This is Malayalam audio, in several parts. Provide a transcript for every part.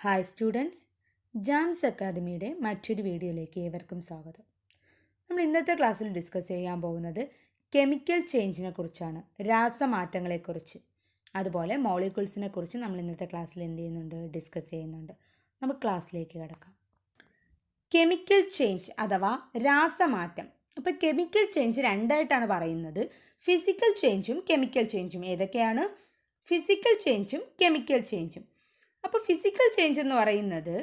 ഹായ് സ്റ്റുഡൻസ്, ജാംസ് അക്കാദമിയുടെ മറ്റൊരു വീഡിയോയിലേക്ക് ഏവർക്കും സ്വാഗതം. നമ്മൾ ഇന്നത്തെ ക്ലാസ്സിൽ ഡിസ്കസ് ചെയ്യാൻ പോകുന്നത് കെമിക്കൽ ചേഞ്ചിനെ കുറിച്ചാണ്, രാസമാറ്റങ്ങളെക്കുറിച്ച്. അതുപോലെ മോളിക്യൂൾസിനെ കുറിച്ച് നമ്മൾ ഇന്നത്തെ ക്ലാസ്സിൽ ഡിസ്കസ് ചെയ്യുന്നുണ്ട്. നമുക്ക് ക്ലാസ്സിലേക്ക് കിടക്കാം. കെമിക്കൽ ചേഞ്ച് അഥവാ രാസമാറ്റം. അപ്പോൾ കെമിക്കൽ ചേഞ്ച് രണ്ടായിട്ടാണ് പറയുന്നത്, ഫിസിക്കൽ ചേഞ്ചും കെമിക്കൽ ചേഞ്ചും. ഏതൊക്കെയാണ്? ഫിസിക്കൽ ചേഞ്ചും കെമിക്കൽ ചേഞ്ചും. അപ്പോൾ ഫിസിക്കൽ ചേഞ്ച് എന്ന് പറയുന്നത്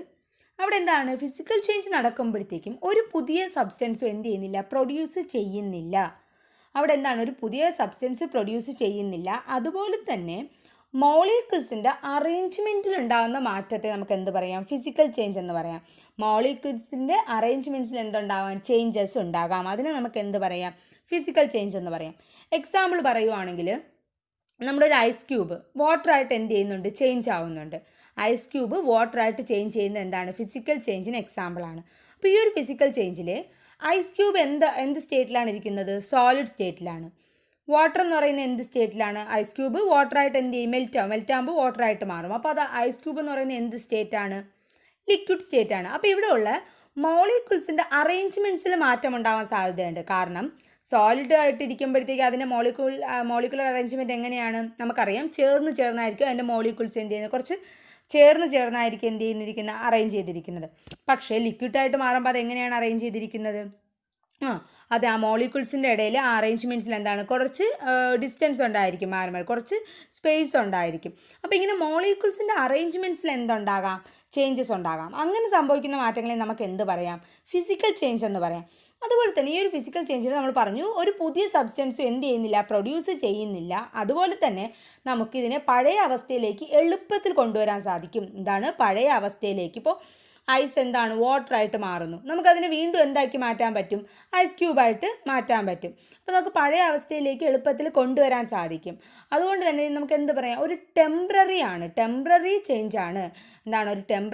അവിടെ എന്താണ്? ഫിസിക്കൽ ചേഞ്ച് നടക്കുമ്പോഴത്തേക്കും ഒരു പുതിയ സബ്സ്റ്റൻസും എന്ത് ചെയ്യുന്നില്ല, പ്രൊഡ്യൂസ് ചെയ്യുന്നില്ല. അവിടെ എന്താണ്? ഒരു പുതിയ സബ്സ്റ്റൻസ് പ്രൊഡ്യൂസ് ചെയ്യുന്നില്ല. അതുപോലെ തന്നെ മോളിക്യൂൾസിൻ്റെ അറേഞ്ച്മെൻറ്റിൽ ഉണ്ടാകുന്ന മാറ്റത്തെ നമുക്ക് എന്ത് പറയാം? ഫിസിക്കൽ ചേഞ്ച് എന്ന് പറയാം. മോളിക്യൂൾസിൻ്റെ അറേഞ്ച്മെൻറ്റ്സിൽ എന്തുണ്ടാകാം? ചേഞ്ചസ് ഉണ്ടാകാം. അതിനെ നമുക്ക് എന്ത് പറയാം? ഫിസിക്കൽ ചേഞ്ച് എന്ന് പറയാം. എക്സാമ്പിൾ പറയുവാണെങ്കിൽ നമ്മുടെ ഒരു ഐസ് ക്യൂബ് വാട്ടറായിട്ട് എന്ത് ചെയ്യുന്നുണ്ട്? ചേഞ്ച് ആവുന്നുണ്ട്. ഐസ് ക്യൂബ് വാട്ടറായിട്ട് ചേഞ്ച് ചെയ്യുന്നത് എന്താണ്? ഫിസിക്കൽ ചേഞ്ചിന് എക്സാമ്പിളാണ്. അപ്പോൾ ഈ ഒരു ഫിസിക്കൽ ചേഞ്ചിൽ ഐസ് ക്യൂബ് എന്ത് സ്റ്റേറ്റിലാണ് ഇരിക്കുന്നത്? സോളിഡ് സ്റ്റേറ്റിലാണ്. വാട്ടർ എന്ന് പറയുന്നത് എന്ത് സ്റ്റേറ്റിലാണ്? ഐസ് ക്യൂബ് വാട്ടറായിട്ട് എന്ത് ചെയ്യും? മെൽറ്റാകുമ്പോൾ വാട്ടറായിട്ട് മാറും. അപ്പോൾ അത് ഐസ് ക്യൂബ് എന്ന് പറയുന്നത് എന്ത് സ്റ്റേറ്റാണ്? ലിക്വിഡ് സ്റ്റേറ്റാണ്. അപ്പോൾ ഇവിടെയുള്ള മോളിക്യൂൾസിൻ്റെ അറേഞ്ച്മെൻറ്റ്സിൽ മാറ്റം ഉണ്ടാവാൻ സാധ്യതയുണ്ട്. കാരണം സോളിഡ് ആയിട്ടിരിക്കുമ്പോഴത്തേക്ക് അതിൻ്റെ മോളിക്കുലർ അറേഞ്ച്മെൻറ്റ് എങ്ങനെയാണ്? നമുക്കറിയാം, ചേർന്നായിരിക്കും അതിൻ്റെ മോളിക്യൂൾസ് എന്ത് ചെയ്യുന്നത്? കുറച്ച് ചേർന്നായിരിക്കും എന്ത് ചെയ്യുന്നിരിക്കുന്നത്? അറേഞ്ച് ചെയ്തിരിക്കുന്നത്. പക്ഷേ ലിക്വിഡായിട്ട് മാറുമ്പോൾ അതെങ്ങനെയാണ് അറേഞ്ച് ചെയ്തിരിക്കുന്നത്? അത് ആ മോളിക്യൂൾസിൻ്റെ ഇടയിൽ ആ അറേഞ്ച്മെൻറ്റ്സിൽ എന്താണ്? കുറച്ച് ഡിസ്റ്റൻസ് ഉണ്ടായിരിക്കും, കുറച്ച് സ്പേസ് ഉണ്ടായിരിക്കും. അപ്പോൾ ഇങ്ങനെ മോളിക്യൂൾസിൻ്റെ അറേഞ്ച്മെൻറ്റ്സിൽ എന്തുണ്ടാകാം? ചേഞ്ചസ് ഉണ്ടാകാം. അങ്ങനെ സംഭവിക്കുന്ന മാറ്റങ്ങളെ നമുക്ക് എന്ത് പറയാം? ഫിസിക്കൽ ചേഞ്ച് എന്ന് പറയാം. അതുപോലെ തന്നെ ഈ ഒരു ഫിസിക്കൽ ചേഞ്ചിൽ നമ്മൾ പറഞ്ഞു, ഒരു പുതിയ സബ്സ്റ്റൻസും എന്ത് ചെയ്യുന്നില്ല? പ്രൊഡ്യൂസ് ചെയ്യുന്നില്ല. അതുപോലെ തന്നെ നമുക്കിതിനെ പഴയ അവസ്ഥയിലേക്ക് എളുപ്പത്തിൽ കൊണ്ടുവരാൻ സാധിക്കും. എന്താണ്? പഴയ അവസ്ഥയിലേക്ക്. ഇപ്പോൾ ഐസ് എന്താണ്? വാട്ടറായിട്ട് മാറുന്നു. നമുക്കതിനെ വീണ്ടും എന്താക്കി മാറ്റാൻ പറ്റും? ഐസ് ക്യൂബായിട്ട് മാറ്റാൻ പറ്റും. അപ്പോൾ നമുക്ക് പഴയ അവസ്ഥയിലേക്ക് എളുപ്പത്തിൽ കൊണ്ടുവരാൻ സാധിക്കും. അതുകൊണ്ട് തന്നെ നമുക്ക് എന്ത് പറയാം? ഒരു ടെമ്പററി ചേഞ്ചാണ്. എന്താണ്?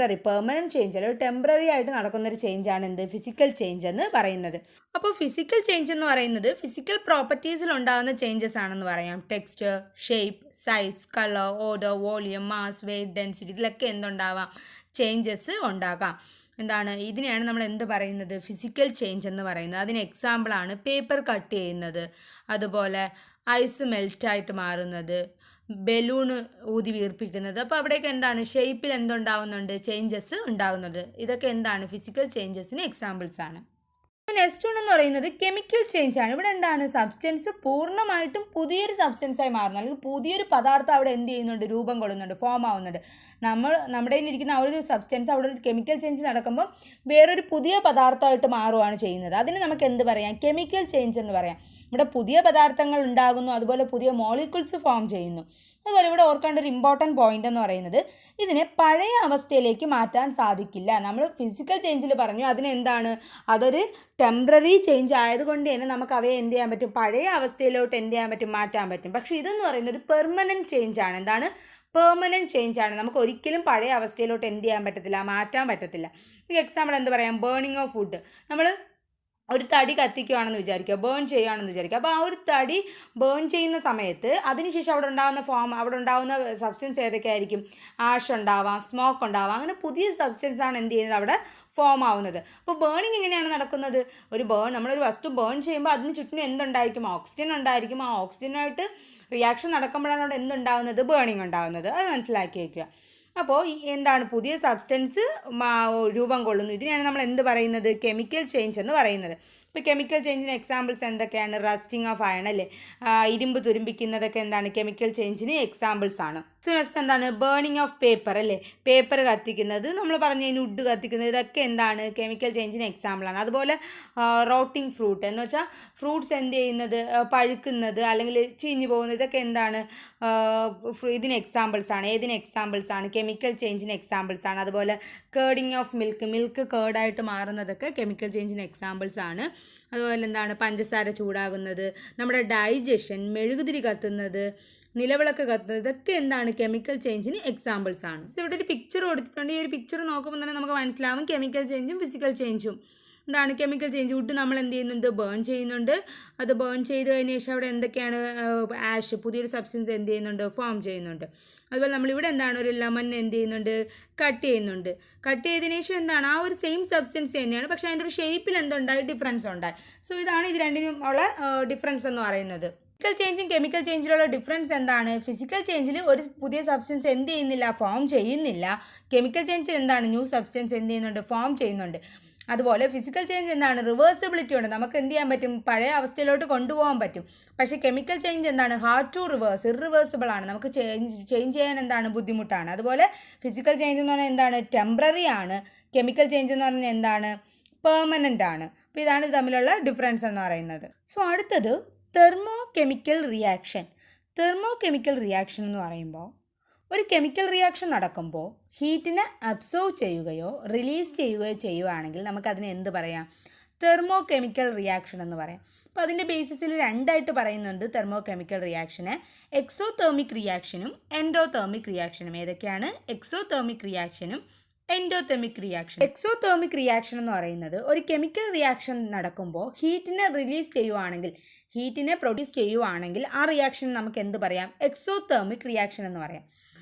ഒരു പെർമനൻറ്റ് ചേഞ്ച് അല്ല, ഒരു ടെമ്പററി ആയിട്ട് നടക്കുന്നൊരു ചേഞ്ചാണ് എന്ത്? ഫിസിക്കൽ ചേഞ്ച് എന്ന് പറയുന്നത്. അപ്പോൾ ഫിസിക്കൽ ചേഞ്ച് എന്ന് പറയുന്നത് ഫിസിക്കൽ പ്രോപ്പർട്ടീസിൽ ഉണ്ടാകുന്ന ചേഞ്ചസ് ആണെന്ന് പറയാം. Texture, shape, size, colour, order, volume, mass, weight, density, ഇതിലൊക്കെ എന്തുണ്ടാവാം? ചേഞ്ചസ് ഉണ്ടാകാം. എന്താണ്? ഇതിനെയാണ് നമ്മൾ എന്ത് പറയുന്നത്? ഫിസിക്കൽ ചേഞ്ച് എന്ന് പറയുന്നത്. അതിന് എക്സാമ്പിളാണ് പേപ്പർ കട്ട് ചെയ്യുന്നത്, അതുപോലെ ഐസ് മെൽറ്റായിട്ട് മാറുന്നത്, ബലൂണ് ഊതി വീർപ്പിക്കുന്നത്. അപ്പോൾ അവിടെയൊക്കെ എന്താണ്? ഷേപ്പിൽ എന്തുണ്ടാവുന്നുണ്ട്? ചേഞ്ചസ് ഉണ്ടാകുന്നത്. ഇതൊക്കെ എന്താണ്? ഫിസിക്കൽ ചേഞ്ചസിന് എക്സാമ്പിൾസ് ആണ്. നെക്സ്റ്റ് വൺ എന്ന് പറയുന്നത് കെമിക്കൽ ചേഞ്ച് ആണ്. ഇവിടെ എന്താണ്? സബ്സ്റ്റൻസ് പൂർണ്ണമായിട്ടും പുതിയൊരു സബ്സ്റ്റൻസായി മാറുന്നു, അല്ലെങ്കിൽ പുതിയൊരു പദാർത്ഥം അവിടെ എന്ത് ചെയ്യുന്നുണ്ട്? രൂപം കൊള്ളുന്നുണ്ട്, ഫോം ആവുന്നുണ്ട്. നമ്മുടെ ഇരിക്കുന്ന ആ ഒരു സബ്സ്റ്റൻസ് അവിടെ ഒരു കെമിക്കൽ ചേഞ്ച് നടക്കുമ്പോൾ വേറൊരു പുതിയ പദാർത്ഥമായിട്ട് മാറുകയാണ് ചെയ്യുന്നത്. അതിന് നമുക്ക് എന്ത് പറയാം? കെമിക്കൽ ചേഞ്ച് എന്ന് പറയാം. ഇവിടെ പുതിയ പദാർത്ഥങ്ങൾ ഉണ്ടാകുന്നു, അതുപോലെ പുതിയ മോളിക്യൂൾസ് ഫോം ചെയ്യുന്നു. അതുപോലെ ഇവിടെ ഓർക്കേണ്ട ഒരു ഇമ്പോർട്ടൻറ്റ് പോയിന്റ് എന്ന് പറയുന്നത്, ഇതിനെ പഴയ അവസ്ഥയിലേക്ക് മാറ്റാൻ സാധിക്കില്ല. നമ്മൾ ഫിസിക്കൽ ചേഞ്ചിൽ പറഞ്ഞു അതിനെന്താണ്? അതൊരു ടെമ്പററി ചേഞ്ച് ആയതുകൊണ്ട് തന്നെ നമുക്ക് അവയെ എന്ത് ചെയ്യാൻ പറ്റും? പഴയ അവസ്ഥയിലോട്ട് എന്ത് ചെയ്യാൻ പറ്റും? മാറ്റാൻ പറ്റും. പക്ഷേ ഇതെന്ന് പറയുന്നത് ഒരു പെർമനൻറ്റ് ചേഞ്ച് ആണ്. എന്താണ്? പെർമനൻറ്റ് ചേഞ്ച് ആണ്. നമുക്ക് ഒരിക്കലും പഴയ അവസ്ഥയിലോട്ട് എന്ത് ചെയ്യാൻ പറ്റത്തില്ല? മാറ്റാൻ പറ്റത്തില്ല. ഈ എക്സാമ്പിൾ എന്ത് പറയാം? Burning of wood. നമ്മൾ ഒരു തടി കത്തിക്കുകയാണെന്ന് വിചാരിക്കുക, ബേൺ ചെയ്യുകയാണെന്ന് വിചാരിക്കുക. അപ്പോൾ ആ ഒരു തടി ബേൺ ചെയ്യുന്ന സമയത്ത് അതിനുശേഷം അവിടെ ഉണ്ടാകുന്ന സബ്സ്റ്റൻസ് ഏതൊക്കെയായിരിക്കും? ആഷ് ഉണ്ടാവാം, സ്മോക്ക് ഉണ്ടാവാം. അങ്ങനെ പുതിയ സബ്സ്റ്റൻസ് ആണ് എന്ത് ചെയ്യുന്നത്? അവിടെ ഫോം ആവുന്നത്. അപ്പോൾ ബേണിങ് എങ്ങനെയാണ് നടക്കുന്നത്? നമ്മളൊരു വസ്തു ബേൺ ചെയ്യുമ്പോൾ അതിന് ചുറ്റിനും എന്തുണ്ടായിരിക്കും? ഓക്സിജൻ ഉണ്ടായിരിക്കും. ആ ഓക്സിജനായിട്ട് റിയാക്ഷൻ നടക്കുമ്പോഴാണ് അവിടെ എന്തുണ്ടാകുന്നത്? ബേണിങ് ഉണ്ടാകുന്നത്. അത് മനസ്സിലാക്കി വയ്ക്കുക. അപ്പോൾ എന്താണ്? പുതിയ സബ്സ്റ്റൻസ് രൂപം കൊള്ളുന്നു. ഇതിനെയാണ് നമ്മൾ എന്ത് പറയുന്നത്? കെമിക്കൽ ചേഞ്ച് എന്ന് പറയുന്നത്. ഇപ്പോൾ കെമിക്കൽ ചേഞ്ചിന് എക്സാമ്പിൾസ് എന്തൊക്കെയാണ്? റസ്റ്റിംഗ് ഓഫ് അയൺ, അല്ലേ? ഇരുമ്പ് തുരുമ്പിക്കുന്നതൊക്കെ എന്താണ്? കെമിക്കൽ ചേഞ്ചിന് എക്സാമ്പിൾസ് ആണ്. നെക്സ്റ്റ് എന്താണ്? ബേണിംഗ് ഓഫ് പേപ്പർ, അല്ലേ? പേപ്പർ കത്തിക്കുന്നത്, നമ്മൾ പറഞ്ഞു കഴിഞ്ഞാൽ വുഡ് കത്തിക്കുന്നത്, ഇതൊക്കെ എന്താണ്? കെമിക്കൽ ചേഞ്ചിന് എക്സാമ്പിളാണ്. അതുപോലെ റോട്ടിംഗ് ഫ്രൂട്ട് എന്ന് വെച്ചാൽ ഫ്രൂട്ട്സ് എന്ത് ചെയ്യുന്നത്? പഴുക്കുന്നത് അല്ലെങ്കിൽ ചീഞ്ഞു പോകുന്നത്, ഇതൊക്കെ എന്താണ്? ഇതിന് എക്സാമ്പിൾസ് ആണ്. ഏതിന് എക്സാമ്പിൾസ് ആണ്? കെമിക്കൽ ചേഞ്ചിന് എക്സാമ്പിൾസ് ആണ്. അതുപോലെ കേർഡിങ് ഓഫ് മിൽക്ക് കേർഡായിട്ട് മാറുന്നതൊക്കെ കെമിക്കൽ ചേഞ്ചിന് എക്സാമ്പിൾസ് ആണ്. അതുപോലെ എന്താണ്? പഞ്ചസാര ചൂടാകുന്നത്, നമ്മുടെ ഡൈജഷൻ, മെഴുകുതിരി കത്തുന്നത്, നിലവിളക്ക് കത്തുന്നത്, ഇതൊക്കെ എന്താണ്? കെമിക്കൽ ചേഞ്ചിന് എക്സാമ്പിൾസ് ആണ്. സോ ഇവിടെ ഒരു പിക്ചർ കൊടുത്തിട്ടുണ്ട്. ഈ ഒരു പിക്ചർ നോക്കുമ്പോൾ തന്നെ നമുക്ക് മനസ്സിലാവും കെമിക്കൽ ചേഞ്ചും ഫിസിക്കൽ ചേഞ്ചും. എന്താണ് കെമിക്കൽ ചേഞ്ച്? വുഡ് നമ്മൾ എന്ത് ചെയ്യുന്നുണ്ട്? ബേൺ ചെയ്യുന്നുണ്ട്. അത് ബേൺ ചെയ്ത് കഴിഞ്ഞ ശേഷം അവിടെ എന്തൊക്കെയാണ്? ആഷ്, പുതിയൊരു സബ്സ്റ്റൻസ് എന്ത് ചെയ്യുന്നുണ്ട്? ഫോം ചെയ്യുന്നുണ്ട്. അതുപോലെ നമ്മളിവിടെ എന്താണ്? ഒരു ലെമൺ എന്ത് ചെയ്യുന്നുണ്ട്? കട്ട് ചെയ്യുന്നുണ്ട്. കട്ട് ചെയ്തതിനു ശേഷം എന്താണ്? ആ ഒരു സെയിം സബ്സ്റ്റൻസ് തന്നെയാണ്, പക്ഷേ അതിൻ്റെ ഒരു ഷേപ്പിൽ എന്തുണ്ടായി? ഡിഫറൻസ് ഉണ്ടായി. സോ ഇതാണ് ഇത് രണ്ടിനും ഉള്ള ഡിഫറൻസ് എന്ന് പറയുന്നത്. ഫിസിക്കൽ ചേഞ്ചും കെമിക്കൽ ചേഞ്ചിലുള്ള ഡിഫറൻസ് എന്താണ്? ഫിസിക്കൽ ചേഞ്ചിൽ ഒരു പുതിയ സബ്സ്റ്റൻസ് എന്ത് ചെയ്യുന്നില്ല? ഫോം ചെയ്യുന്നില്ല. കെമിക്കൽ ചേഞ്ചിൽ എന്താണ്? ന്യൂ സബ്സ്റ്റൻസ് എന്ത് ചെയ്യുന്നുണ്ട്? ഫോം ചെയ്യുന്നുണ്ട്. അതുപോലെ ഫിസിക്കൽ ചേഞ്ച് എന്താണ്? റിവേഴ്സിബിലിറ്റി ഉണ്ട്. നമുക്ക് എന്ത് ചെയ്യാൻ പറ്റും? പഴയ അവസ്ഥയിലോട്ട് കൊണ്ടുപോകാൻ പറ്റും. പക്ഷേ കെമിക്കൽ ചേഞ്ച് എന്താണ്? ഹാർഡ് ടു റിവേഴ്സ്, ഇറിവേഴ്സിബിൾ ആണ്. നമുക്ക് ചേഞ്ച് ചെയ്യാൻ എന്താണ്? ബുദ്ധിമുട്ടാണ്. അതുപോലെ ഫിസിക്കൽ ചേഞ്ച് എന്ന് പറഞ്ഞാൽ എന്താണ്? ടെമ്പററി ആണ്. കെമിക്കൽ ചേഞ്ച് എന്ന് പറഞ്ഞാൽ എന്താണ്? പെർമനൻ്റ് ആണ്. അപ്പോൾ ഇതാണ് ഇത് തമ്മിലുള്ള ഡിഫറൻസ് എന്ന് പറയുന്നത്. സോ അടുത്തത് thermo chemical reaction. Thermo chemical reaction എന്ന് പറയുമ്പോൾ ഒരു കെമിക്കൽ റിയാക്ഷൻ നടക്കുമ്പോൾ ഹീറ്റിനെ അബ്സോർവ് ചെയ്യുകയോ റിലീസ് ചെയ്യുകയോ ചെയ്യുകയാണെങ്കിൽ നമുക്കതിനെ എന്ത് പറയാം? തെർമോ കെമിക്കൽ റിയാക്ഷൻ എന്ന് പറയാം. അപ്പോൾ അതിൻ്റെ ബേസിസിൽ രണ്ടായിട്ട് പറയുന്നുണ്ട് തെർമോ കെമിക്കൽ റിയാക്ഷന്. എക്സോതെർമിക് റിയാക്ഷനും എൻഡോതെർമിക് റിയാക്ഷനും. ഏതൊക്കെയാണ്? എക്സോതെർമിക് റിയാക്ഷനും എൻഡോതെർമിക് റിയാക്ഷൻ. എക്സോതെർമിക് റിയാക്ഷൻ എന്ന് പറയുന്നത് ഒരു കെമിക്കൽ റിയാക്ഷൻ നടക്കുമ്പോൾ ഹീറ്റിനെ റിലീസ് ചെയ്യുവാണെങ്കിൽ, ഹീറ്റിനെ പ്രൊഡ്യൂസ് ചെയ്യുവാണെങ്കിൽ ആ റിയാക്ഷൻ നമുക്ക് എന്ത് പറയാം? എക്സോതെർമിക് റിയാക്ഷൻ എന്ന് പറയാം.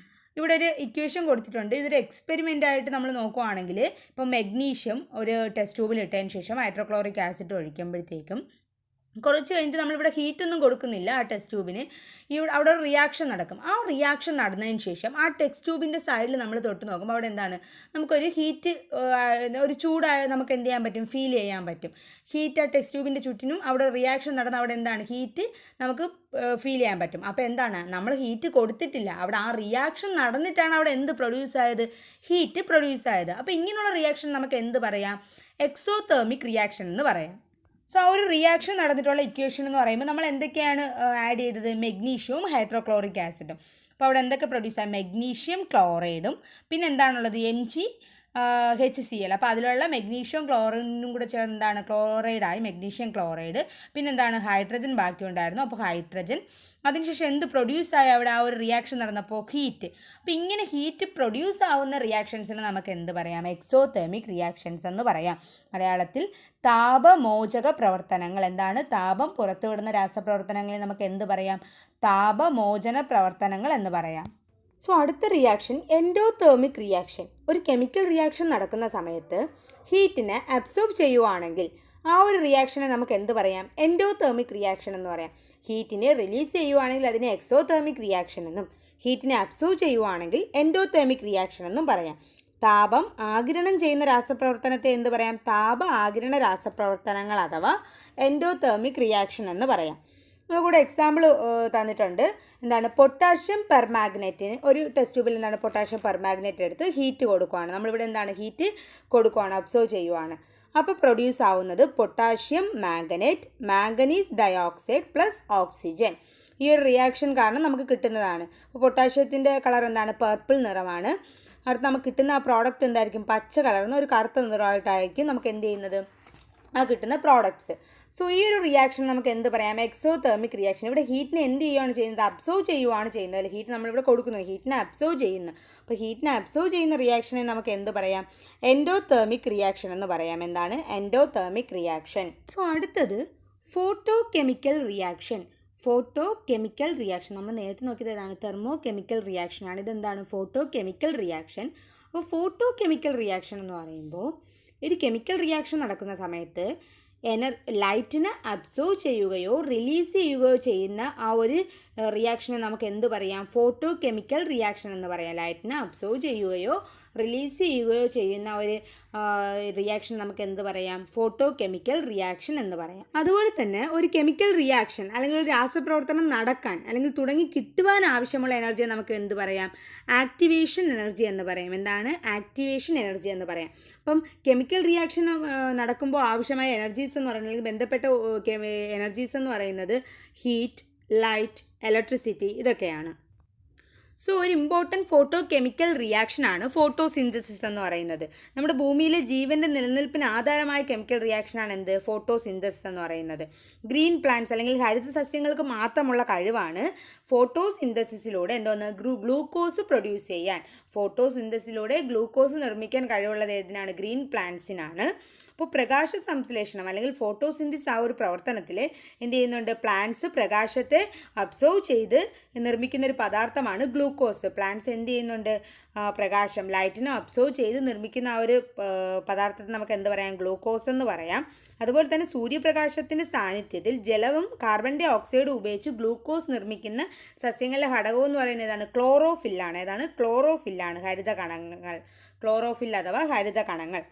ഇവിടെ ഒരു ഇക്വേഷൻ കൊടുത്തിട്ടുണ്ട്. ഇതൊരു എക്സ്പെരിമെൻ്റ് ആയിട്ട് നമ്മൾ നോക്കുവാണെങ്കിൽ, ഇപ്പോൾ മെഗ്നീഷ്യം ഒരു ടെസ്റ്റ് ട്യൂബിൽ ഇട്ടതിന് ശേഷം ഹൈഡ്രോക്ലോറിക് ആസിഡ് ഒഴിക്കുമ്പോഴത്തേക്കും കുറച്ച് കഴിഞ്ഞിട്ട് നമ്മളിവിടെ ഹീറ്റൊന്നും കൊടുക്കുന്നില്ല ആ ടെസ്റ്റ് ട്യൂബിന്. അവിടെ ഒരു റിയാക്ഷൻ നടക്കും. ആ റിയാക്ഷൻ നടന്നതിന് ശേഷം ആ ടെസ്റ്റ് ട്യൂബിൻ്റെ സൈഡിൽ നമ്മൾ തൊട്ട് നോക്കുമ്പോൾ അവിടെ എന്താണ്? നമുക്കൊരു ഹീറ്റ്, ഒരു ചൂടായ നമുക്ക് എന്ത് ചെയ്യാൻ പറ്റും? ഫീൽ ചെയ്യാൻ പറ്റും. ഹീറ്റ് ആ ടെസ്റ്റ് ട്യൂബിൻ്റെ ചുറ്റിനും അവിടെ റിയാക്ഷൻ നടന്ന് അവിടെ എന്താണ്? ഹീറ്റ് നമുക്ക് ഫീൽ ചെയ്യാൻ പറ്റും. അപ്പോൾ എന്താണ്? നമ്മൾ ഹീറ്റ് കൊടുത്തിട്ടില്ല, അവിടെ ആ റിയാക്ഷൻ നടന്നിട്ടാണ് അവിടെ എന്ത് പ്രൊഡ്യൂസ് ആയത്? ഹീറ്റ് പ്രൊഡ്യൂസ് ആയത്. അപ്പോൾ ഇങ്ങനെയുള്ള റിയാക്ഷൻ നമുക്ക് എന്ത് പറയാം? എക്സോതെർമിക് റിയാക്ഷൻ എന്ന് പറയാം. സോ ആ ഒരു റിയാക്ഷൻ നടന്നിട്ടുള്ള ഇക്വേഷൻ എന്ന് പറയുമ്പോൾ നമ്മൾ എന്തൊക്കെയാണ് ആഡ് ചെയ്തത്? മെഗ്നീഷ്യവും ഹൈഡ്രോക്ലോറിക് ആസിഡും. അപ്പോൾ അവിടെ എന്തൊക്കെ പ്രൊഡ്യൂസ് ആയി? മെഗ്നീഷ്യം ക്ലോറൈഡും പിന്നെ എന്താണുള്ളത്? MgHCl. അപ്പോൾ അതിലുള്ള മെഗ്നീഷ്യം ക്ലോറിനും കൂടെ ചേർന്ന് എന്താണ്? ക്ലോറൈഡായി, മെഗ്നീഷ്യം ക്ലോറൈഡ്. പിന്നെന്താണ്? ഹൈഡ്രജൻ ബാക്കി ഉണ്ടായിരുന്നു, അപ്പോൾ ഹൈഡ്രജൻ. അതിനുശേഷം എന്ത് പ്രൊഡ്യൂസ് ആയി അവിടെ? ആ ഒരു റിയാക്ഷൻ നടന്നപ്പോൾ ഹീറ്റ്. അപ്പോൾ ഇങ്ങനെ ഹീറ്റ് പ്രൊഡ്യൂസ് ആവുന്ന റിയാക്ഷൻസിന് നമുക്ക് എന്ത് പറയാം? എക്സോതെർമിക് റിയാക്ഷൻസ് എന്ന് പറയാം. മലയാളത്തിൽ താപമോചക പ്രവർത്തനങ്ങൾ. എന്താണ്? താപം പുറത്തുവിടുന്ന രാസപ്രവർത്തനങ്ങളെ നമുക്ക് എന്ത് പറയാം? താപമോചന പ്രവർത്തനങ്ങൾ എന്ന് പറയാം. സോ അടുത്ത റിയാക്ഷൻ എൻഡോതെർമിക് റിയാക്ഷൻ. ഒരു കെമിക്കൽ റിയാക്ഷൻ നടക്കുന്ന സമയത്ത് ഹീറ്റിനെ അബ്സോർബ് ചെയ്യുവാണെങ്കിൽ ആ ഒരു റിയാക്ഷനെ നമുക്ക് എന്ത് പറയാം? എൻഡോതെർമിക് റിയാക്ഷൻ എന്ന് പറയാം. ഹീറ്റിനെ റിലീസ് ചെയ്യുവാണെങ്കിൽ അതിനെ എക്സോതെർമിക് റിയാക്ഷൻ എന്നും, ഹീറ്റിനെ അബ്സോർബ് ചെയ്യുവാണെങ്കിൽ എൻഡോതെർമിക് റിയാക്ഷൻ എന്നും പറയാം. താപം ആഗിരണം ചെയ്യുന്ന രാസപ്രവർത്തനത്തെ എന്ത് പറയാം? താപ ആഗിരണ രാസപ്രവർത്തനങ്ങൾ അഥവാ എൻഡോതെർമിക് റിയാക്ഷൻ എന്ന് പറയാം. നമുക്കിവിടെ എക്സാമ്പിൾ തന്നിട്ടുണ്ട്. എന്താണ്? പൊട്ടാഷ്യം പെർമാഗ്നേറ്റിന് ഒരു ടെസ്റ്റ് ട്യൂബിൽ എന്താണ്? പൊട്ടാഷ്യം പെർമാഗ്നേറ്റ് എടുത്ത് ഹീറ്റ് കൊടുക്കുകയാണ്. നമ്മളിവിടെ എന്താണ്? ഹീറ്റ് കൊടുക്കുകയാണ്, അബ്സോർവ് ചെയ്യുവാണ്. അപ്പോൾ പ്രൊഡ്യൂസ് ആവുന്നത് potassium manganate, manganese dioxide plus oxygen. ഈ ഒരു റിയാക്ഷൻ കാരണം നമുക്ക് കിട്ടുന്നതാണ്. അപ്പോൾ പൊട്ടാഷ്യത്തിൻ്റെ കളർ എന്താണ്? പർപ്പിൾ നിറമാണ്. അടുത്ത് നമുക്ക് കിട്ടുന്ന ആ പ്രോഡക്റ്റ് എന്തായിരിക്കും? പച്ച കളർന്ന് ഒരു കറുത്ത നിറമായിട്ടായിരിക്കും നമുക്ക് എന്ത് ചെയ്യുന്നത്? ആ കിട്ടുന്ന പ്രോഡക്ട്സ്. സോ ഈ ഒരു റിയാക്ഷൻ നമുക്ക് എന്ത് പറയാം? Exothermic reaction. ഇവിടെ ഹീറ്റിനെ എന്ത് ചെയ്യുകയാണ് ചെയ്യുന്നത്? അബ്സോർവ് ചെയ്യുവാണ് ചെയ്യുന്നത്. അല്ലെ, ഹീറ്റ് നമ്മളിവിടെ കൊടുക്കുന്നത്, ഹീറ്റിനെ അബ്സോർവ് ചെയ്യുന്നു. അപ്പോൾ ഹീറ്റിനെ അബ്സോർവ് ചെയ്യുന്ന റിയാക്ഷനെ നമുക്ക് എന്ത് പറയാം? എൻഡോതെർമിക് റിയാക്ഷൻ എന്ന് പറയാം. എന്താണ്? Endothermic reaction. സോ അടുത്തത് photo chemical reaction. Photo chemical reaction നമ്മൾ നേരത്തെ നോക്കിയത് ഏതാണ്? തെർമോ കെമിക്കൽ റിയാക്ഷൻ ആണ്. ഇതെന്താണ്? Photo chemical reaction. അപ്പോൾ ഫോട്ടോ കെമിക്കൽ റിയാക്ഷൻ എന്ന് പറയുമ്പോൾ ഒരു കെമിക്കൽ റിയാക്ഷൻ നടക്കുന്ന സമയത്ത് ലൈറ്റിനെ അബ്സോർവ് ചെയ്യുകയോ റിലീസ് ചെയ്യുകയോ ചെയ്യുന്ന ആ ഒരു റിയാക്ഷനെ നമുക്ക് എന്ത് പറയാം? ഫോട്ടോ കെമിക്കൽ റിയാക്ഷൻ എന്ന് പറയാം. ലൈറ്റിനെ അബ്സോർവ് ചെയ്യുകയോ റിലീസ് ചെയ്യുകയോ ചെയ്യുന്ന ഒരു റിയാക്ഷൻ നമുക്ക് എന്ത് പറയാം? ഫോട്ടോ കെമിക്കൽ റിയാക്ഷൻ എന്ന് പറയാം. അതുപോലെ തന്നെ ഒരു കെമിക്കൽ റിയാക്ഷൻ അല്ലെങ്കിൽ ഒരു രാസപ്രവർത്തനം നടക്കാൻ അല്ലെങ്കിൽ തുടങ്ങി കിട്ടുവാൻ ആവശ്യമുള്ള എനർജിയെ നമുക്ക് എന്ത് പറയാം? ആക്ടിവേഷൻ എനർജി എന്ന് പറയാം. എന്താണ്? ആക്ടിവേഷൻ എനർജി എന്ന് പറയാം. അപ്പം കെമിക്കൽ റിയാക്ഷൻ നടക്കുമ്പോൾ ആവശ്യമായ എനർജീസ് എന്ന് പറയുന്നത്, ബന്ധപ്പെട്ട എനർജീസ് എന്ന് പറയുന്നത് ഹീറ്റ്, ലൈറ്റ്, ഇലക്ട്രിസിറ്റി ഇതൊക്കെയാണ്. സോ ഒരു ഇമ്പോർട്ടൻറ്റ് ഫോട്ടോ കെമിക്കൽ റിയാക്ഷനാണ് ഫോട്ടോസിന്തസിസ് എന്ന് പറയുന്നത്. നമ്മുടെ ഭൂമിയിലെ ജീവൻ്റെ നിലനിൽപ്പിന് ആധാരമായ കെമിക്കൽ റിയാക്ഷനാണ് എന്ത്? ഫോട്ടോസിന്തസിസ് എന്ന് പറയുന്നത്. ഗ്രീൻ പ്ലാന്റ്സ് അല്ലെങ്കിൽ ഹരിത സസ്യങ്ങൾക്ക് മാത്രമുള്ള കഴിവാണ് ഫോട്ടോസിന്തസിസിലൂടെ എന്തോന്ന്? ഗ്ലൂക്കോസ് പ്രൊഡ്യൂസ് ചെയ്യാൻ. ഫോട്ടോസിന്തസിലൂടെ ഗ്ലൂക്കോസ് നിർമ്മിക്കാൻ കഴിവുള്ളത് ഏതിനാണ്? ഗ്രീൻ പ്ലാന്റ്സിനാണ്. അപ്പോൾ പ്രകാശ സംശ്ലേഷണം അല്ലെങ്കിൽ ഫോട്ടോസിന്തസിസ് ആ ഒരു പ്രവർത്തനത്തിൽ എന്ത് ചെയ്യുന്നുണ്ട്? പ്ലാന്റ്സ് പ്രകാശത്തെ അബ്സോർവ് ചെയ്ത് നിർമ്മിക്കുന്ന ഒരു പദാർത്ഥമാണ് ഗ്ലൂക്കോസ്. പ്ലാന്റ്സ് എന്ത് ചെയ്യുന്നുണ്ട്? പ്രകാശം ലൈറ്റിനെ അബ്സോർവ് ചെയ്ത് നിർമ്മിക്കുന്ന ആ ഒരു പദാർത്ഥത്തെ നമുക്ക് എന്ത് പറയാം? ഗ്ലൂക്കോസ് എന്ന് പറയാം. അതുപോലെ തന്നെ സൂര്യപ്രകാശത്തിൻ്റെ സാന്നിധ്യത്തിൽ ജലവും കാർബൺ ഡൈ ഓക്സൈഡും ഉപയോഗിച്ച് ഗ്ലൂക്കോസ് നിർമ്മിക്കുന്ന സസ്യങ്ങളിലെ ഘടകം എന്ന് പറയുന്നത് ഏതാണ്? ക്ലോറോഫില്ലാണ്. ഏതാണ്? ക്ലോറോഫില്ലാണ്. ഹരിത കണങ്ങൾ. ക്ലോറോഫിൽ അഥവാ ഹരിത കണങ്ങൾ.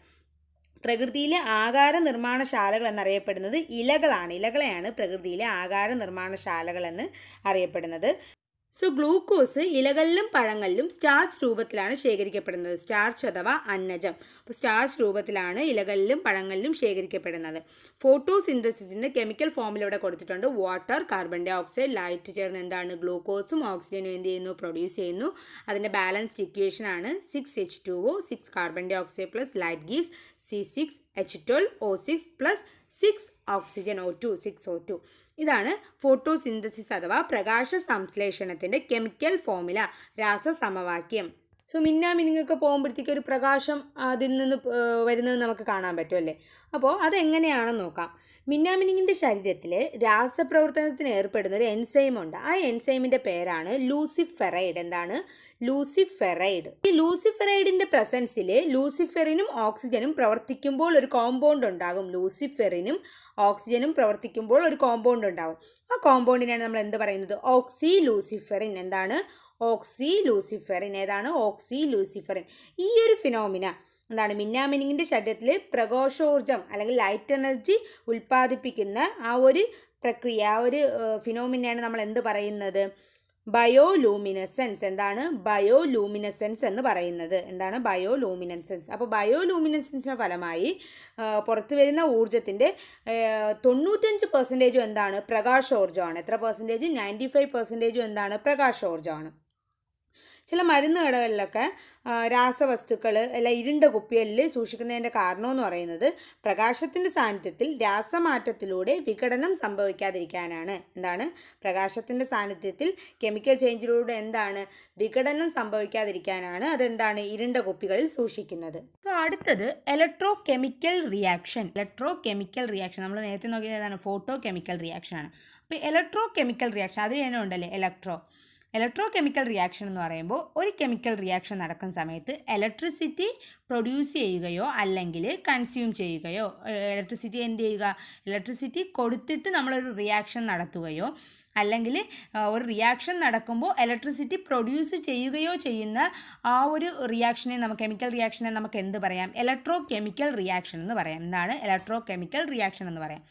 പ്രകൃതിയിലെ ആകാര നിർമ്മാണശാലകൾ എന്നറിയപ്പെടുന്നത് ഇലകളാണ്. ഇലകളെയാണ് പ്രകൃതിയിലെ ആകാര നിർമ്മാണശാലകൾ എന്ന് അറിയപ്പെടുന്നത്. സോ ഗ്ലൂക്കോസ് ഇലകളിലും പഴങ്ങളിലും സ്റ്റാർച്ച് രൂപത്തിലാണ് ശേഖരിക്കപ്പെടുന്നത്. സ്റ്റാർച്ച് അഥവാ അന്നജം. അപ്പോൾ സ്റ്റാർച്ച് രൂപത്തിലാണ് ഇലകളിലും പഴങ്ങളിലും ശേഖരിക്കപ്പെടുന്നത്. ഫോട്ടോസിന്തസിസിൻ്റെ കെമിക്കൽ ഫോമിൽ ഇവിടെ കൊടുത്തിട്ടുണ്ട്. Water, carbon dioxide, light ചേർന്ന് എന്താണ്? ഗ്ലൂക്കോസും ഓക്സിജനും എന്ത് ചെയ്യുന്നു? പ്രൊഡ്യൂസ് ചെയ്യുന്നു. അതിൻ്റെ ബാലൻസ്ഡ് ഇക്വേഷൻ ആണ് 6H2O, 6 carbon dioxide plus light gives C6H12O6 plus 6 oxygen O2, 6O2. ഇതാണ് ഫോട്ടോസിന്തസിസ് അഥവാ പ്രകാശ സംശ്ലേഷണത്തിൻ്റെ കെമിക്കൽ ഫോർമുല, രാസസമവാക്യം. സോ മിന്നാമിനിങ്ങൊക്കെ പോകുമ്പോഴത്തേക്ക് ഒരു പ്രകാശം അതിൽ നിന്ന് വരുന്നത് നമുക്ക് കാണാൻ പറ്റുമല്ലേ? അപ്പോൾ അതെങ്ങനെയാണെന്ന് നോക്കാം. മിന്നാമിനിങ്ങിൻ്റെ ശരീരത്തിൽ രാസപ്രവർത്തനത്തിന് ഏർപ്പെടുന്ന ഒരു എൻസൈമുണ്ട്. ആ എൻസൈമിൻ്റെ പേരാണ് ലൂസിഫെറൈഡ്. എന്താണ്? ലൂസിഫെറൈഡ്. ഈ ലൂസിഫെറൈഡിൻ്റെ പ്രസൻസിൽ ലൂസിഫെറിനും ഓക്സിജനും പ്രവർത്തിക്കുമ്പോൾ ഒരു കോമ്പൗണ്ട് ഉണ്ടാകും. ലൂസിഫെറിനും ഓക്സിജനും പ്രവർത്തിക്കുമ്പോൾ ഒരു കോമ്പൗണ്ട് ഉണ്ടാകും. ആ കോമ്പൗണ്ടിനാണ് നമ്മൾ എന്ത് പറയുന്നത്? ഓക്സി ലൂസിഫെറിൻ. എന്താണ്? ഓക്സി ലൂസിഫെറിൻ. ഏതാണ്? ഓക്സി ലൂസിഫെറിൻ. ഈ ഒരു ഫിനോമിന എന്താണ്? മിന്നാമിനിങ്ങിൻ്റെ ശരീരത്തിൽ പ്രകാശോർജം അല്ലെങ്കിൽ ലൈറ്റ് എനർജി ഉൽപ്പാദിപ്പിക്കുന്ന ആ ഒരു പ്രക്രിയ, ആ ഒരു ഫിനോമിനയാണ് നമ്മൾ എന്ത് പറയുന്നത്? ബയോലൂമിനസെൻസ്. എന്താണ്? ബയോലൂമിനസെൻസ് എന്ന് പറയുന്നത്. എന്താണ്? ബയോലൂമിനസെൻസ്. അപ്പോൾ ബയോലൂമിനസെൻസിൻ്റെ ഫലമായി പുറത്തു വരുന്ന ഊർജത്തിൻ്റെ 95% എന്താണ്? പ്രകാശോർജ്ജമാണ്. എത്ര പെർസെൻറ്റേജ്? 95% എന്താണ്? പ്രകാശോർജ്ജമാണ്. ചില മരുന്ന് കടകളിലൊക്കെ രാസവസ്തുക്കൾ എല്ലാം ഇരുണ്ട കുപ്പികളിൽ സൂക്ഷിക്കുന്നതിൻ്റെ കാരണമെന്ന് പറയുന്നത് പ്രകാശത്തിൻ്റെ സാന്നിധ്യത്തിൽ രാസമാറ്റത്തിലൂടെ വിഘടനം സംഭവിക്കാതിരിക്കാനാണ്. എന്താണ്? പ്രകാശത്തിൻ്റെ സാന്നിധ്യത്തിൽ കെമിക്കൽ ചേഞ്ചിലൂടെ എന്താണ്? വിഘടനം സംഭവിക്കാതിരിക്കാനാണ് അതെന്താണ്? ഇരുണ്ട കുപ്പികളിൽ സൂക്ഷിക്കുന്നത്. സോ അടുത്തത് electro chemical reaction. Electro chemical reaction നമ്മൾ നേരത്തെ നോക്കിയത് ഏതാണ്? ഫോട്ടോ കെമിക്കൽ റിയാക്ഷൻ ആണ്. അപ്പോൾ ഇലക്ട്രോ കെമിക്കൽ റിയാക്ഷൻ അത് തന്നെ ഉണ്ടല്ലേ? ഇലക്ട്രോ കെമിക്കൽ റിയാക്ഷൻ എന്ന് പറയുമ്പോൾ ഒരു കെമിക്കൽ റിയാക്ഷൻ നടക്കുന്ന സമയത്ത് ഇലക്ട്രിസിറ്റി പ്രൊഡ്യൂസ് ചെയ്യുകയോ അല്ലെങ്കിൽ കൺസ്യൂം ചെയ്യുകയോ, ഇലക്ട്രിസിറ്റി എന്ത് ചെയ്യുക? ഇലക്ട്രിസിറ്റി കൊടുത്തിട്ട് നമ്മളൊരു റിയാക്ഷൻ നടത്തുകയോ അല്ലെങ്കിൽ ഒരു റിയാക്ഷൻ നടക്കുമ്പോൾ ഇലക്ട്രിസിറ്റി പ്രൊഡ്യൂസ് ചെയ്യുകയോ ചെയ്യുന്ന ആ ഒരു റിയാക്ഷനെ കെമിക്കൽ റിയാക്ഷനെ നമുക്ക് എന്ത് പറയാം? ഇലക്ട്രോ കെമിക്കൽ റിയാക്ഷൻ എന്ന് പറയാം. എന്താണ്? ഇലക്ട്രോ കെമിക്കൽ റിയാക്ഷൻ എന്ന് പറയാം.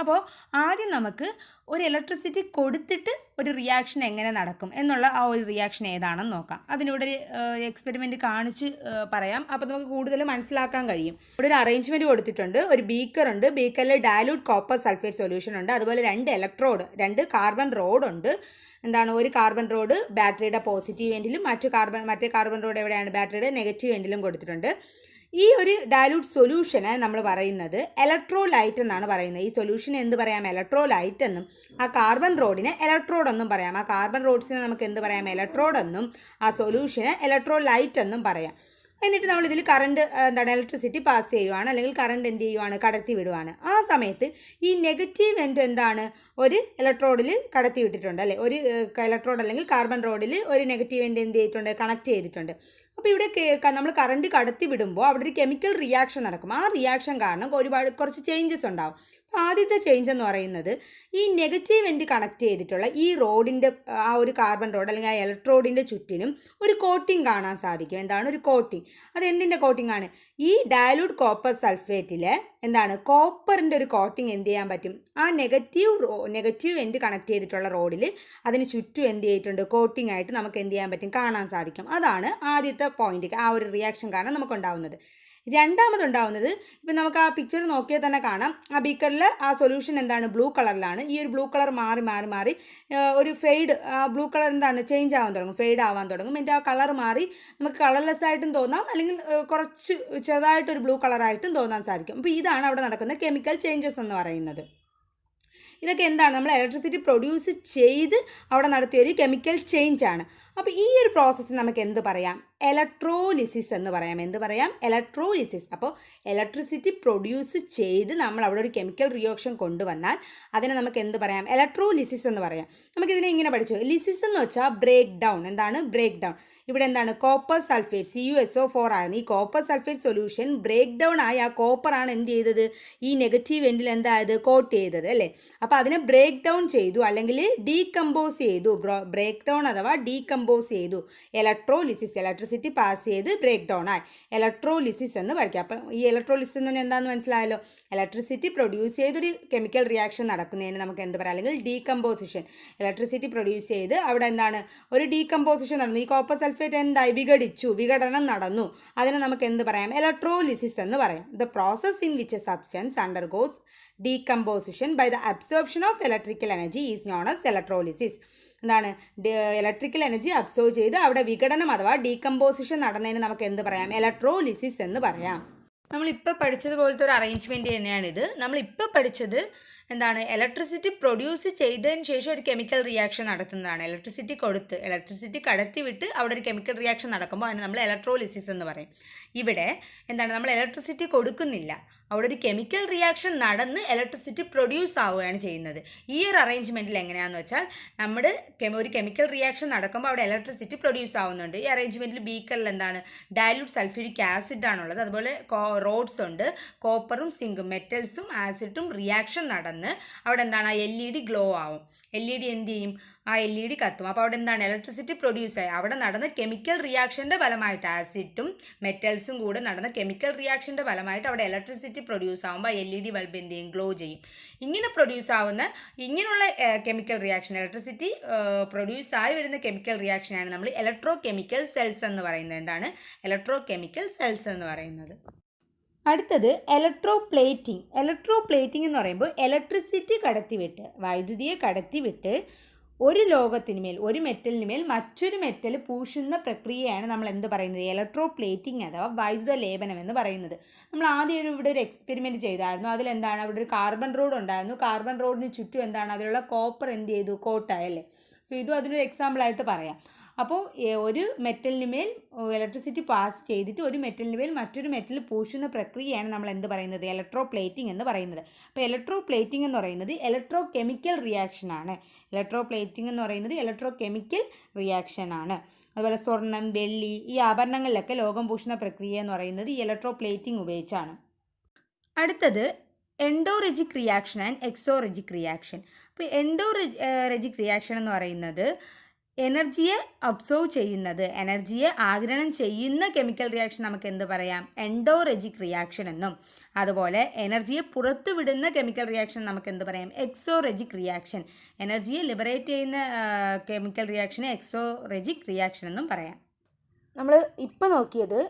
അപ്പോൾ ആദ്യം നമുക്ക് ഒരു ഇലക്ട്രിസിറ്റി കൊടുത്തിട്ട് ഒരു റിയാക്ഷൻ എങ്ങനെ നടക്കും എന്നുള്ള ആ ഒരു റിയാക്ഷൻ ഏതാണെന്ന് നോക്കാം. അതിനിവിടെ എക്സ്പെരിമെൻറ്റ് കാണിച്ച് പറയാം. അപ്പോൾ നമുക്ക് കൂടുതൽ മനസ്സിലാക്കാൻ കഴിയും. ഇവിടെ ഒരു അറേഞ്ച്മെൻറ്റ് കൊടുത്തിട്ടുണ്ട്. ഒരു ബീക്കർ ഉണ്ട്. ബീക്കറിൽ ഡയലൂട്ട് കോപ്പർ സൾഫേറ്റ് സൊല്യൂഷൻ ഉണ്ട്. അതുപോലെ 2 കാർബൺ റോഡ് ഉണ്ട്. എന്താണ്? ഒരു കാർബൺ റോഡ് ബാറ്ററിയുടെ പോസിറ്റീവ് എൻഡിലും മറ്റേ കാർബൺ റോഡ് എവിടെയാണ്? ബാറ്ററിയുടെ നെഗറ്റീവ് എൻഡിലും കൊടുത്തിട്ടുണ്ട്. ഈ ഒരു ഡയലൂട്ട് സൊല്യൂഷന് നമ്മൾ പറയുന്നത് ഇലക്ട്രോലൈറ്റ് എന്നാണ് പറയുന്നത്. ഈ സൊല്യൂഷന് എന്ത് പറയാം? ഇലക്ട്രോലൈറ്റ് എന്നും ആ കാർബൺ റോഡിന് ഇലക്ട്രോഡ് എന്നും പറയാം. ആ കാർബൺ റോഡ്സിനെ നമുക്ക് എന്ത് പറയാം? ഇലക്ട്രോഡ് എന്നും ആ സൊല്യൂഷന് ഇലക്ട്രോലൈറ്റ് എന്നും പറയാം. എന്നിട്ട് നമ്മളിതിൽ കറണ്ട് ഇലക്ട്രിസിറ്റി പാസ് ചെയ്യുവാണ് അല്ലെങ്കിൽ കറണ്ട് എന്ത് ചെയ്യുവാണ്? കടത്തി വിടുവാണ്. ആ സമയത്ത് ഈ നെഗറ്റീവ് എൻഡ് എന്താണ്? ഒരു ഇലക്ട്രോഡിൽ കടത്തി വിട്ടിട്ടുണ്ട് അല്ലേ? ഒരു ഇലക്ട്രോഡ് അല്ലെങ്കിൽ കാർബൺ റോഡിൽ ഒരു നെഗറ്റീവ് എൻഡ് എന്ത് ചെയ്തിട്ടുണ്ട്? കണക്ട് ചെയ്തിട്ടുണ്ട്. അപ്പോൾ ഇവിടെ നമ്മൾ കറണ്ട് കടത്തി വിടുമ്പോൾ അവിടെ ഒരു കെമിക്കൽ റിയാക്ഷൻ നടക്കും. ആ റിയാക്ഷൻ കാരണം കുറച്ച് ചേഞ്ചസ് ഉണ്ടാകും. അപ്പോൾ ആദ്യത്തെ ചേഞ്ച് എന്ന് പറയുന്നത് ഈ നെഗറ്റീവ് എൻഡ് കണക്ട് ചെയ്തിട്ടുള്ള ഈ റോഡിൻ്റെ ആ ഒരു കാർബൺ റോഡ് അല്ലെങ്കിൽ ആ ഇലക്ട്രോഡിൻ്റെ ചുറ്റിനും ഒരു കോട്ടിംഗ് കാണാൻ സാധിക്കും. എന്താണ്? ഒരു കോട്ടിംഗ്. അത് എന്തിൻ്റെ കോട്ടിംഗ് ആണ്? ഈ ഡയലൂട്ട് കോപ്പർ സൾഫേറ്റിൽ എന്താണ്? കോപ്പറിൻ്റെ ഒരു കോട്ടിംഗ് എന്ത് ചെയ്യാൻ പറ്റും? ആ നെഗറ്റീവ് എൻഡ് കണക്ട് ചെയ്തിട്ടുള്ള റോഡിൽ അതിന് ചുറ്റും എന്ത് ചെയ്തിട്ടുണ്ട്? കോട്ടിംഗ് ആയിട്ട് നമുക്ക് എന്ത് ചെയ്യാൻ പറ്റും? കാണാൻ സാധിക്കും. അതാണ് ആദ്യത്തെ പോയിന്റ്. ആ ഒരു റിയാക്ഷൻ കാരണം നമുക്കുണ്ടാവുന്നത്. രണ്ടാമതുണ്ടാവുന്നത് ഇപ്പം നമുക്ക് ആ പിക്ചർ നോക്കിയാൽ തന്നെ കാണാം. ആ ബീക്കറിൽ ആ സൊല്യൂഷൻ എന്താണ്? ബ്ലൂ കളറിലാണ്. ഈ ഒരു ബ്ലൂ കളർ മാറി ഒരു ഫെയ്ഡ്, ആ ബ്ലൂ കളർ എന്താണ്? ചേഞ്ച് ആവാൻ തുടങ്ങും, ഫെയ്ഡ് ആവാൻ തുടങ്ങും. എൻ്റെ ആ കളർ മാറി നമുക്ക് കളർലെസ് ആയിട്ടും തോന്നാം അല്ലെങ്കിൽ കുറച്ച് ചെറുതായിട്ടൊരു ബ്ലൂ കളറായിട്ടും തോന്നാൻ സാധിക്കും. അപ്പോൾ ഇതാണ് അവിടെ നടക്കുന്ന കെമിക്കൽ ചേഞ്ചസ് എന്ന് പറയുന്നത്. ഇതൊക്കെ എന്താണ്? നമ്മൾ ഇലക്ട്രിസിറ്റി പ്രൊഡ്യൂസ് ചെയ്ത് അവിടെ നടത്തിയൊരു കെമിക്കൽ ചേഞ്ചാണ്. അപ്പോൾ ഈ ഒരു പ്രോസസ്സ് നമുക്ക് എന്ത് പറയാം? ഇലക്ട്രോലിസിസ് എന്ന് പറയാം. എന്ത് പറയാം? ഇലക്ട്രോലിസിസ്. അപ്പോൾ ഇലക്ട്രിസിറ്റി പ്രൊഡ്യൂസ് ചെയ്ത് നമ്മൾ അവിടെ ഒരു കെമിക്കൽ റിയാക്ഷൻ കൊണ്ടുവന്നാൽ അതിനെ നമുക്ക് എന്ത് പറയാം? ഇലക്ട്രോലിസിസ് എന്ന് പറയാം. നമുക്കിതിനെ ഇങ്ങനെ പഠിച്ചു. ലിസിസ് എന്ന് വെച്ചാൽ ബ്രേക്ക് ഡൗൺ. എന്താണ് ബ്രേക്ക് ഡൗൺ? ഇവിടെ എന്താണ്? കോപ്പർ സൾഫേറ്റ് CuSO4 ആയിരുന്നു. ഈ copper sulphate solution break down ആയി ആ കോപ്പറാണ് എന്ത് ചെയ്തത്? ഈ നെഗറ്റീവ് എൻഡിൽ എന്തായത്? കോട്ട് ചെയ്തത് അല്ലേ? അപ്പോൾ അതിനെ ബ്രേക്ക് ഡൗൺ ചെയ്തു, അല്ലെങ്കിൽ ഡീകമ്പോസ് ചെയ്തു. ബ്രേക്ക് ഡൗൺ അഥവാ ഡീകമ്പോസ് ചെയ്തു. ഇലക്ട്രോലിസിസ്, ഇലക്ട്രിസിറ്റി പാസ് ചെയ്ത് ബ്രേക്ക് ഡൗൺ ആയി ഇലക്ട്രോലിസിസ് എന്ന് പഠിക്കാം. അപ്പം ഈ ഇലക്ട്രോലിസിസ് എന്ന് പറഞ്ഞാൽ എന്താണെന്ന് മനസ്സിലായല്ലോ? ഇലക്ട്രിസിറ്റി പ്രൊഡ്യൂസ് ചെയ്തൊരു കെമിക്കൽ റിയാക്ഷൻ നടക്കുന്നതിന് നമുക്ക് എന്ത് പറയാം? അല്ലെങ്കിൽ ഡീകമ്പോസിഷൻ. ഇലക്ട്രിസിറ്റി പ്രൊഡ്യൂസ് ചെയ്ത് അവിടെ എന്താണ്? ഒരു ഡീകമ്പോസിഷൻ നടന്നു. ഈ കോപ്പർ സൾഫേറ്റ് എന്തായി? വിഘടിച്ചു, വിഘടനം നടന്നു. അതിനെ നമുക്ക് എന്ത് പറയാം? ഇലക്ട്രോലിസിസ് എന്ന് പറയാം. The process in which A substance undergoes decomposition by the absorption of electrical energy is known as electrolysis. എന്താണ്? ഇലക്ട്രിക്കൽ എനർജി അബ്സോർവ് ചെയ്ത് അവിടെ വിഘടനം അഥവാ ഡീകമ്പോസിഷൻ നടന്നതിന് നമുക്ക് എന്ത് പറയാം? ഇലക്ട്രോലിസിസ് എന്ന് പറയാം. നമ്മളിപ്പോൾ പഠിച്ചതുപോലത്തെ ഒരു അറേഞ്ച്മെൻറ്റ് തന്നെയാണിത്. നമ്മളിപ്പോൾ പഠിച്ചത് എന്താണ്? ഇലക്ട്രിസിറ്റി പ്രൊഡ്യൂസ് ചെയ്തതിന് ശേഷം ഒരു കെമിക്കൽ റിയാക്ഷൻ നടത്തുന്നതാണ്. ഇലക്ട്രിസിറ്റി കടത്തി വിട്ട് അവിടെ ഒരു കെമിക്കൽ റിയാക്ഷൻ നടക്കുമ്പോൾ അതിന് നമ്മൾ ഇലക്ട്രോലിസിസ് എന്ന് പറയും. ഇവിടെ എന്താണ്? നമ്മൾ ഇലക്ട്രിസിറ്റി കൊടുക്കുന്നില്ല, അവിടെ ഒരു കെമിക്കൽ റിയാക്ഷൻ നടന്ന് ഇലക്ട്രിസിറ്റി പ്രൊഡ്യൂസ് ആവുകയാണ് ചെയ്യുന്നത്. ഈ ഒരു അറേഞ്ച്മെൻറ്റിൽ എങ്ങനെയാണെന്ന് വെച്ചാൽ നമ്മുടെ ഒരു കെമിക്കൽ റിയാക്ഷൻ നടക്കുമ്പോൾ അവിടെ ഇലക്ട്രിസിറ്റി പ്രൊഡ്യൂസ് ആവുന്നുണ്ട്. ഈ അറേഞ്ച്മെൻറ്റിൽ ബീക്കറിൽ എന്താണ്? ഡയലൂട്ട് സൾഫ്യൂരിക് ആസിഡ് ആണുള്ളത്. അതുപോലെ റോഡ്സ് ഉണ്ട്, കോപ്പറും സിങ്കും മെറ്റൽസും ആസിഡും റിയാക്ഷൻ നടന്ന് അവിടെ എന്താണ്? ആ LED ഗ്ലോ ആവും. LED എന്ത് ചെയ്യും? ആ LED കത്തും. അപ്പോൾ അവിടെ എന്താണ്? ഇലക്ട്രിസിറ്റി പ്രൊഡ്യൂസ് ആയി. അവിടെ നടന്ന കെമിക്കൽ റിയാക്ഷൻ്റെ ഫലമായിട്ട് ആസിഡും മെറ്റൽസും കൂടെ നടന്ന കെമിക്കൽ റിയാക്ഷൻ്റെ ഫലമായിട്ട് അവിടെ ഇലക്ട്രിസിറ്റി പ്രൊഡ്യൂസ് ആകുമ്പോൾ ആ LED ബൾബ് എന്ത് ചെയ്യും? ഗ്ലോ ചെയ്യും. ഇങ്ങനെ പ്രൊഡ്യൂസ് ആവുന്ന ഇങ്ങനെയുള്ള കെമിക്കൽ റിയാക്ഷൻ, ഇലക്ട്രിസിറ്റി പ്രൊഡ്യൂസ് ആയി വരുന്ന കെമിക്കൽ റിയാക്ഷനാണ് നമ്മൾ ഇലക്ട്രോ കെമിക്കൽ സെൽസ് എന്ന് പറയുന്നത്. എന്താണ്? ഇലക്ട്രോ കെമിക്കൽ സെൽസ് എന്ന് പറയുന്നത്. അടുത്തത് ഇലക്ട്രോപ്ലേറ്റിംഗ്. ഇലക്ട്രോപ്ലേറ്റിംഗ് എന്ന് പറയുമ്പോൾ ഇലക്ട്രിസിറ്റി കടത്തിവിട്ട്, വൈദ്യുതിയെ കടത്തിവിട്ട് ഒരു ലോഹത്തിനുമേൽ, ഒരു മെറ്റലിന് മേൽ മറ്റൊരു മെറ്റൽ പൂശുന്ന പ്രക്രിയയാണ് നമ്മൾ എന്ത് പറയുന്നത്? ഇലക്ട്രോപ്ലേറ്റിംഗ് അഥവാ വൈദ്യുത ലേപനം എന്ന് പറയുന്നത്. നമ്മൾ ആദ്യം ഇവിടെ ഒരു എക്സ്പെരിമെൻറ്റ് ചെയ്തായിരുന്നു. അതിലെന്താണ്? അവിടെ ഒരു കാർബൺ റോഡ് ഉണ്ടായിരുന്നു. കാർബൺ റോഡിന് ചുറ്റും എന്താണ്? അതിലുള്ള കോപ്പർ എന്ത് ചെയ്തു? കോട്ടായല്ലേ? സോ ഇതും അതിനൊരു എക്സാമ്പിളായിട്ട് പറയാം. അപ്പോൾ ഒരു മെറ്റലിന് മേൽ ഇലക്ട്രിസിറ്റി പാസ് ചെയ്തിട്ട് ഒരു മെറ്റലിന് മേൽ മറ്റൊരു മെറ്റൽ പൂശുന്ന പ്രക്രിയയാണ് നമ്മൾ എന്ത് പറയുന്നത്? ഇലക്ട്രോപ്ലേറ്റിംഗ് എന്ന് പറയുന്നത്. അപ്പോൾ ഇലക്ട്രോപ്ലേറ്റിംഗ് എന്ന് പറയുന്നത് ഇലക്ട്രോ കെമിക്കൽ റിയാക്ഷനാണ്. ഇലക്ട്രോപ്ലേറ്റിംഗ് എന്ന് പറയുന്നത് ഇലക്ട്രോ കെമിക്കൽ റിയാക്ഷനാണ്. അതുപോലെ സ്വർണം, വെള്ളി, ഈ ആഭരണങ്ങളിലൊക്കെ ലോകം പൂശുന്ന പ്രക്രിയ എന്ന് പറയുന്നത് ഈ ഇലക്ട്രോപ്ലേറ്റിംഗ് ഉപയോഗിച്ചാണ്. അടുത്തത് എൻഡോറെജിക് റിയാക്ഷൻ ആൻഡ് എക്സോറെജിക് റിയാക്ഷൻ. അപ്പോൾ എൻഡോറെജിക് റിയാക്ഷൻ എന്ന് പറയുന്നത് എനർജിയെ അബ്സോർവ് ചെയ്യുന്നത്, എനർജിയെ ആഗിരണം ചെയ്യുന്ന കെമിക്കൽ റിയാക്ഷൻ നമുക്ക് എന്ത് പറയാം? എൻഡോറെജിക് റിയാക്ഷൻ എന്നും. അതുപോലെ എനർജിയെ പുറത്തു വിടുന്ന കെമിക്കൽ റിയാക്ഷൻ നമുക്ക് എന്ത് പറയാം? എക്സോറെജിക് റിയാക്ഷൻ. എനർജിയെ ലിബറേറ്റ് ചെയ്യുന്ന കെമിക്കൽ റിയാക്ഷനെ എക്സോറെജിക് റിയാക്ഷൻ എന്നും പറയാം. നമ്മൾ ഇപ്പോൾ നോക്കിയത്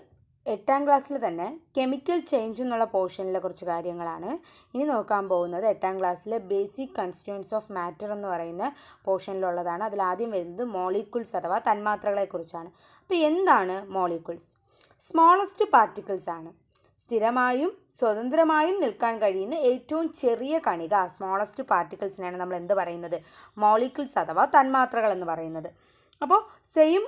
8ാം ക്ലാസ്സിൽ തന്നെ കെമിക്കൽ ചേഞ്ച് എന്നുള്ള പോർഷനിലെ കുറച്ച് കാര്യങ്ങളാണ്. ഇനി നോക്കാൻ പോകുന്നത് 8ാം ക്ലാസ്സിലെ ബേസിക് കൺസ്റ്റിറ്റ്യൂവൻസ് ഓഫ് മാറ്റർ എന്ന് പറയുന്ന പോർഷനിലുള്ളതാണ്. അതിലാദ്യം വരുന്നത് മോളിക്യൂൾസ് അഥവാ തന്മാത്രകളെക്കുറിച്ചാണ്. അപ്പോൾ എന്താണ് മോളിക്യൂൾസ്? സ്മോളസ്റ്റ് പാർട്ടിക്കിൾസ് ആണ്. സ്ഥിരമായും സ്വതന്ത്രമായും നിൽക്കാൻ കഴിയുന്ന ഏറ്റവും ചെറിയ കണിക, സ്മോളസ്റ്റ് പാർട്ടിക്കിൾസിനാണ് നമ്മൾ എന്ത് പറയുന്നത്? മോളിക്യൂൾസ് അഥവാ തന്മാത്രകൾ എന്ന് പറയുന്നത്. അപ്പോൾ സെയിം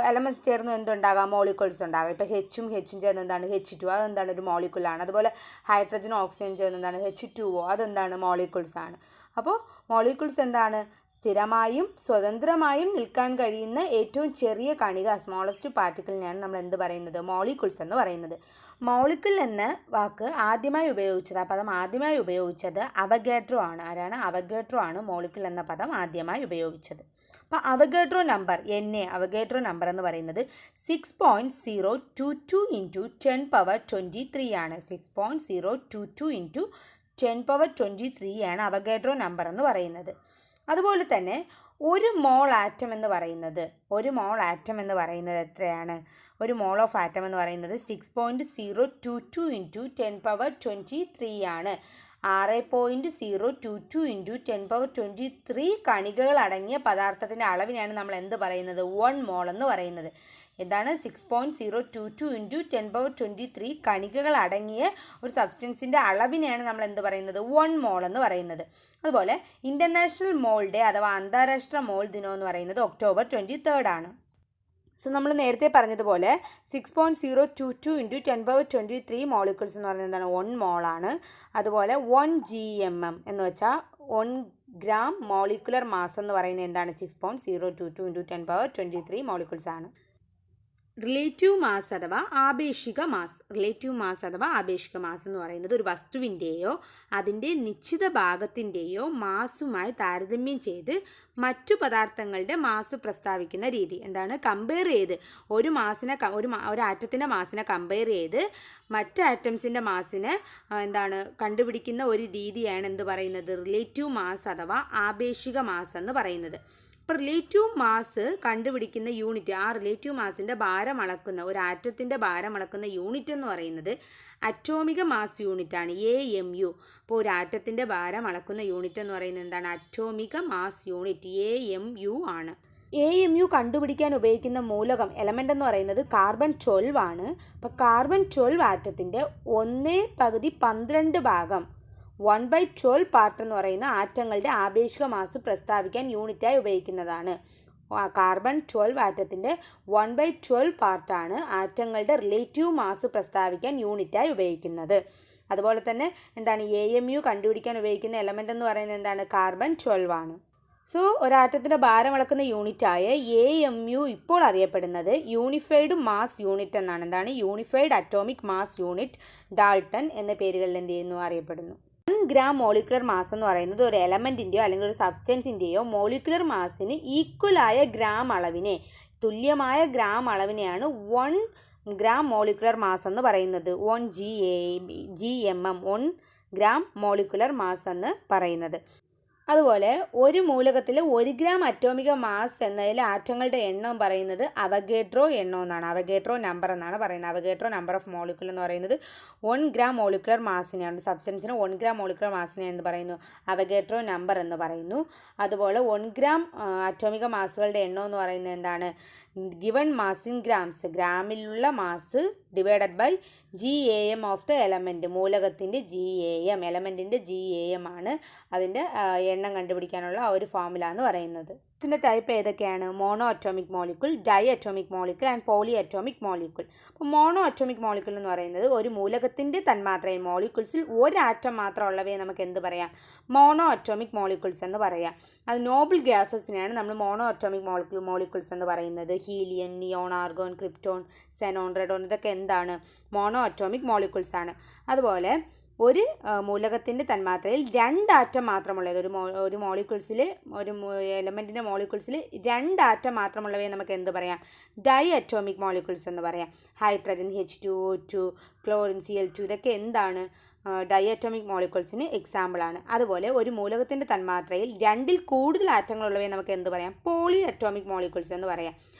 എലമെൻറ്റ്സ് ചേർന്ന് എന്തുണ്ടാകാം? മോളിക്യൂൾസ് ഉണ്ടാകാം. ഇപ്പോൾ ഹെച്ചും ചേർന്ന് എന്താണ്? H2, അതെന്താണ്? ഒരു മോളിക്യൂളാണ്. അതുപോലെ ഹൈഡ്രജനും ഓക്സിജനും ചേർന്ന് എന്താണ്? H2O, അതെന്താണ്? മോളിക്യൂൾസ് ആണ്. അപ്പോൾ മോളിക്യൂൾസ് എന്താണ്? സ്ഥിരമായും സ്വതന്ത്രമായും നിൽക്കാൻ കഴിയുന്ന ഏറ്റവും ചെറിയ കണിക, സ്മോളസ്റ്റ് പാർട്ടിക്കിളിനെയാണ് നമ്മൾ എന്ത് പറയുന്നത്? മോളിക്യൂൾസ് എന്ന് പറയുന്നത്. മോളിക്യൂൾ എന്ന വാക്ക് ആദ്യമായി ഉപയോഗിച്ചത്, ആ പദം ആദ്യമായി ഉപയോഗിച്ചത് അവഗാഡ്രോ ആണ്. ആരാണ്? അവഗാഡ്രോ ആണ് മോളിക്യൂൾ എന്ന പദം ആദ്യമായി ഉപയോഗിച്ചത്. അപ്പോൾ അവഗാഡ്രോ നമ്പർ, അവഗാഡ്രോ നമ്പർ എന്ന് പറയുന്നത് 6.022 × 10⁻23 ആണ്. 6.022 × 10⁻23 ആണ് അവഗാഡ്രോ നമ്പർ എന്ന് പറയുന്നത്. അതുപോലെ തന്നെ ഒരു മോൾ ആറ്റം എന്ന് പറയുന്നത് എത്രയാണ്? ഒരു മോൾ ഓഫ് ആറ്റം എന്ന് പറയുന്നത് 6.022 × 10⁻23 ആണ്. 6.022 × 10⁻23 കണികകൾ അടങ്ങിയ പദാർത്ഥത്തിൻ്റെ അളവിനെയാണ് നമ്മൾ എന്ത് പറയുന്നത്? 1 മോൾ എന്ന് പറയുന്നത്. എന്താണ്? 6.022 × 10⁻23 കണികകൾ അടങ്ങിയ ഒരു സബ്സ്റ്റൻസിൻ്റെ അളവിനെയാണ് നമ്മൾ എന്ത് പറയുന്നത്? 1 മോൾ എന്ന് പറയുന്നത്. അതുപോലെ ഇൻ്റർനാഷണൽ മോൾ ഡേ അഥവാ അന്താരാഷ്ട്ര മോൾ ദിനം എന്ന് പറയുന്നത് October 23 ആണ്. സോ നമ്മൾ നേരത്തെ പറഞ്ഞതുപോലെ 6.022 ഇൻറ്റു 10^23 മോളിക്യൂൾസ് എന്ന് പറയുന്നത് എന്താണ് 1 മോളാണ്. അതുപോലെ 1 GMM എന്ന് വെച്ചാൽ 1 ഗ്രാം മോളിക്കുലർ മാസ് എന്ന് പറയുന്നത് എന്താണ് 6.022 ഇൻറ്റു 10^23 മോളിക്യൂൾസ് ആണ്. റിലേറ്റീവ് മാസ് അഥവാ ആപേക്ഷിക മാസ് എന്ന് പറയുന്നത് ഒരു വസ്തുവിൻ്റെയോ അതിൻ്റെ നിശ്ചിത ഭാഗത്തിൻ്റെയോ മാസുമായി താരതമ്യം ചെയ്ത് മറ്റു പദാർത്ഥങ്ങളുടെ മാസ് പ്രസ്താവിക്കുന്ന രീതി. എന്താണ്? കമ്പയർ ചെയ്ത് ഒരു ആറ്റത്തിൻ്റെ മാസിനെ കമ്പയർ ചെയ്ത് മറ്റ് ആറ്റംസിൻ്റെ മാസിനെ കണ്ടുപിടിക്കുന്ന ഒരു രീതിയാണ് എന്ത് പറയുന്നത്? റിലേറ്റീവ് മാസ് അഥവാ ആപേക്ഷിക മാസ് എന്ന് പറയുന്നത്. ഇപ്പോൾ റിലേറ്റീവ് മാസ് കണ്ടുപിടിക്കുന്ന യൂണിറ്റ്, ആ റിലേറ്റീവ് മാസിൻ്റെ ഭാരം അളക്കുന്ന ഒരു ആറ്റത്തിൻ്റെ ഭാരം അളക്കുന്ന യൂണിറ്റ് എന്ന് പറയുന്നത് അറ്റോമിക മാസ് യൂണിറ്റാണ്, AMU. അപ്പോൾ ഒരു ആറ്റത്തിൻ്റെ ഭാരം അളക്കുന്ന യൂണിറ്റ് എന്ന് പറയുന്നത് എന്താണ്? അറ്റോമിക മാസ് യൂണിറ്റ്, AMU ആണ്. AMU കണ്ടുപിടിക്കാൻ ഉപയോഗിക്കുന്ന മൂലകം എലമെൻ്റ് എന്ന് പറയുന്നത് കാർബൺ 12 ആണ്. അപ്പോൾ കാർബൺ 12 ആറ്റത്തിൻ്റെ 1/12 ഭാഗം 1/12 പാർട്ട് എന്ന് പറയുന്ന ആറ്റങ്ങളുടെ ആപേക്ഷിക മാസ് പ്രസ്താവിക്കാൻ യൂണിറ്റായി ഉപയോഗിക്കുന്നതാണ്. കാർബൺ 12 ആറ്റത്തിൻ്റെ 1/12 പാർട്ടാണ് ആറ്റങ്ങളുടെ റിലേറ്റീവ് മാസ് പ്രസ്താവിക്കാൻ യൂണിറ്റായി ഉപയോഗിക്കുന്നത്. അതുപോലെ തന്നെ എന്താണ്? AMU കണ്ടുപിടിക്കാൻ ഉപയോഗിക്കുന്ന എലമെൻ്റ് എന്ന് പറയുന്നത് എന്താണ്? കാർബൺ 12 ആണ്. സോ ഒരാറ്റത്തിൻ്റെ ഭാരം അളക്കുന്ന യൂണിറ്റായ AMU ഇപ്പോൾ അറിയപ്പെടുന്നത് യൂണിഫൈഡ് മാസ് യൂണിറ്റ് എന്നാണ്. എന്താണ്? Unified atomic mass unit, Dalton എന്ന പേരുകളിൽ എന്ത് ചെയ്യുന്നു? അറിയപ്പെടുന്നു. 1 ഗ്രാം മോളിക്കുലർ മാസ് എന്ന് പറയുന്നത് ഒരു എലമെൻറ്റിൻ്റെയോ അല്ലെങ്കിൽ ഒരു സബ്സ്റ്റൻസിൻ്റെയോ മോളിക്കുലർ മാസിന് ഈക്വലായ തുല്യമായ ഗ്രാം അളവിനെയാണ് 1 ഗ്രാം മോളിക്കുലർ മാസ് എന്ന് പറയുന്നത്. 1 GMM 1 ഗ്രാം മോളിക്കുലർ മാസ് എന്ന് പറയുന്നത്. അതുപോലെ ഒരു മൂലകത്തിൽ 1 ഗ്രാം അറ്റോമിക മാസ് എന്നതിൽ ആറ്റങ്ങളുടെ എണ്ണം പറയുന്നത് അവഗേഡ്രോ എണ്ണം എന്നാണ്. അവഗേഡ്രോ നമ്പർ എന്നാണ് പറയുന്നത്. അവഗേഡ്രോ നമ്പർ ഓഫ് മോളിക്യൂൾ എന്ന് പറയുന്നത് 1 ഗ്രാം മോളിക്കുലർ മാസിനെയാണ്. സബ്സ്റ്റൻസിന് 1 ഗ്രാം മോളിക്കുലർ മാസിനെ എന്ന് പറയുന്നു അവഗേഡ്രോ നമ്പർ എന്ന് പറയുന്നു. അതുപോലെ 1 ഗ്രാം അറ്റോമിക മാസുകളുടെ എണ്ണം എന്ന് പറയുന്നത് എന്താണ്? ഗിവൺ മാസ് ഇൻ ഗ്രാംസ്, ഗ്രാമിലുള്ള mass divided by GAM of the element. മൂലകത്തിൻ്റെ GAM, എലമെൻറ്റിൻ്റെ GAM ആണ് അതിൻ്റെ എണ്ണം കണ്ടുപിടിക്കാനുള്ള ആ ഒരു ഫോർമുല എന്ന് പറയുന്നത്. ഇതിൻ്റെ ടൈപ്പ് ഏതൊക്കെയാണ്? Monoatomic molecule, diatomic molecule and polyatomic molecule. അപ്പോൾ മോണോ അറ്റോമിക് മോളിക്യൂൾ എന്ന് പറയുന്നത് ഒരു മൂലകത്തിൻ്റെ തന്മാത്രയിൽ മോളിക്യൂൾസിൽ ഒരു ആറ്റം മാത്രം ഉള്ളവയെ നമുക്ക് എന്ത് പറയാം? മോണോ അറ്റോമിക് മോളിക്യൂൾസ് എന്ന് പറയാം. അത് നോബിൾ ഗ്യാസസിനെയാണ് നമ്മൾ മോണോ അറ്റോമിക് മോളിക്യൂൾസ് എന്ന് പറയുന്നത്. Helium, neon, argon, krypton, Zenon, റെഡോൺ ഇതൊക്കെ എന്താണ്? മോണോ അറ്റോമിക് മോളിക്യൂൾസ് ആണ്. അതുപോലെ ഒരു മൂലകത്തിൻ്റെ തന്മാത്രയിൽ 2 ആറ്റം മാത്രമുള്ളത്, ഒരു മോളിക്യൂൾസിൽ ഒരു എലമെൻറ്റിൻ്റെ മോളിക്യൂൾസിൽ 2 ആറ്റം മാത്രമുള്ളവയെ നമുക്ക് എന്ത് പറയാം? ഡൈ അറ്റോമിക് മോളിക്യൂൾസ് എന്ന് പറയാം. ഹൈഡ്രജൻ, H2O2, ക്ലോറിൻ, Cl2 ഇതൊക്കെ എന്താണ്? ഡൈ അറ്റോമിക് മോളിക്യൂൾസിന് എക്സാമ്പിളാണ്. അതുപോലെ ഒരു മൂലകത്തിൻ്റെ തന്മാത്രയിൽ 2ൽ കൂടുതൽ ആറ്റങ്ങളുള്ളവയെ നമുക്ക് എന്ത് പറയാം? പോളി അറ്റോമിക് മോളിക്യൂൾസ് എന്ന് പറയാം.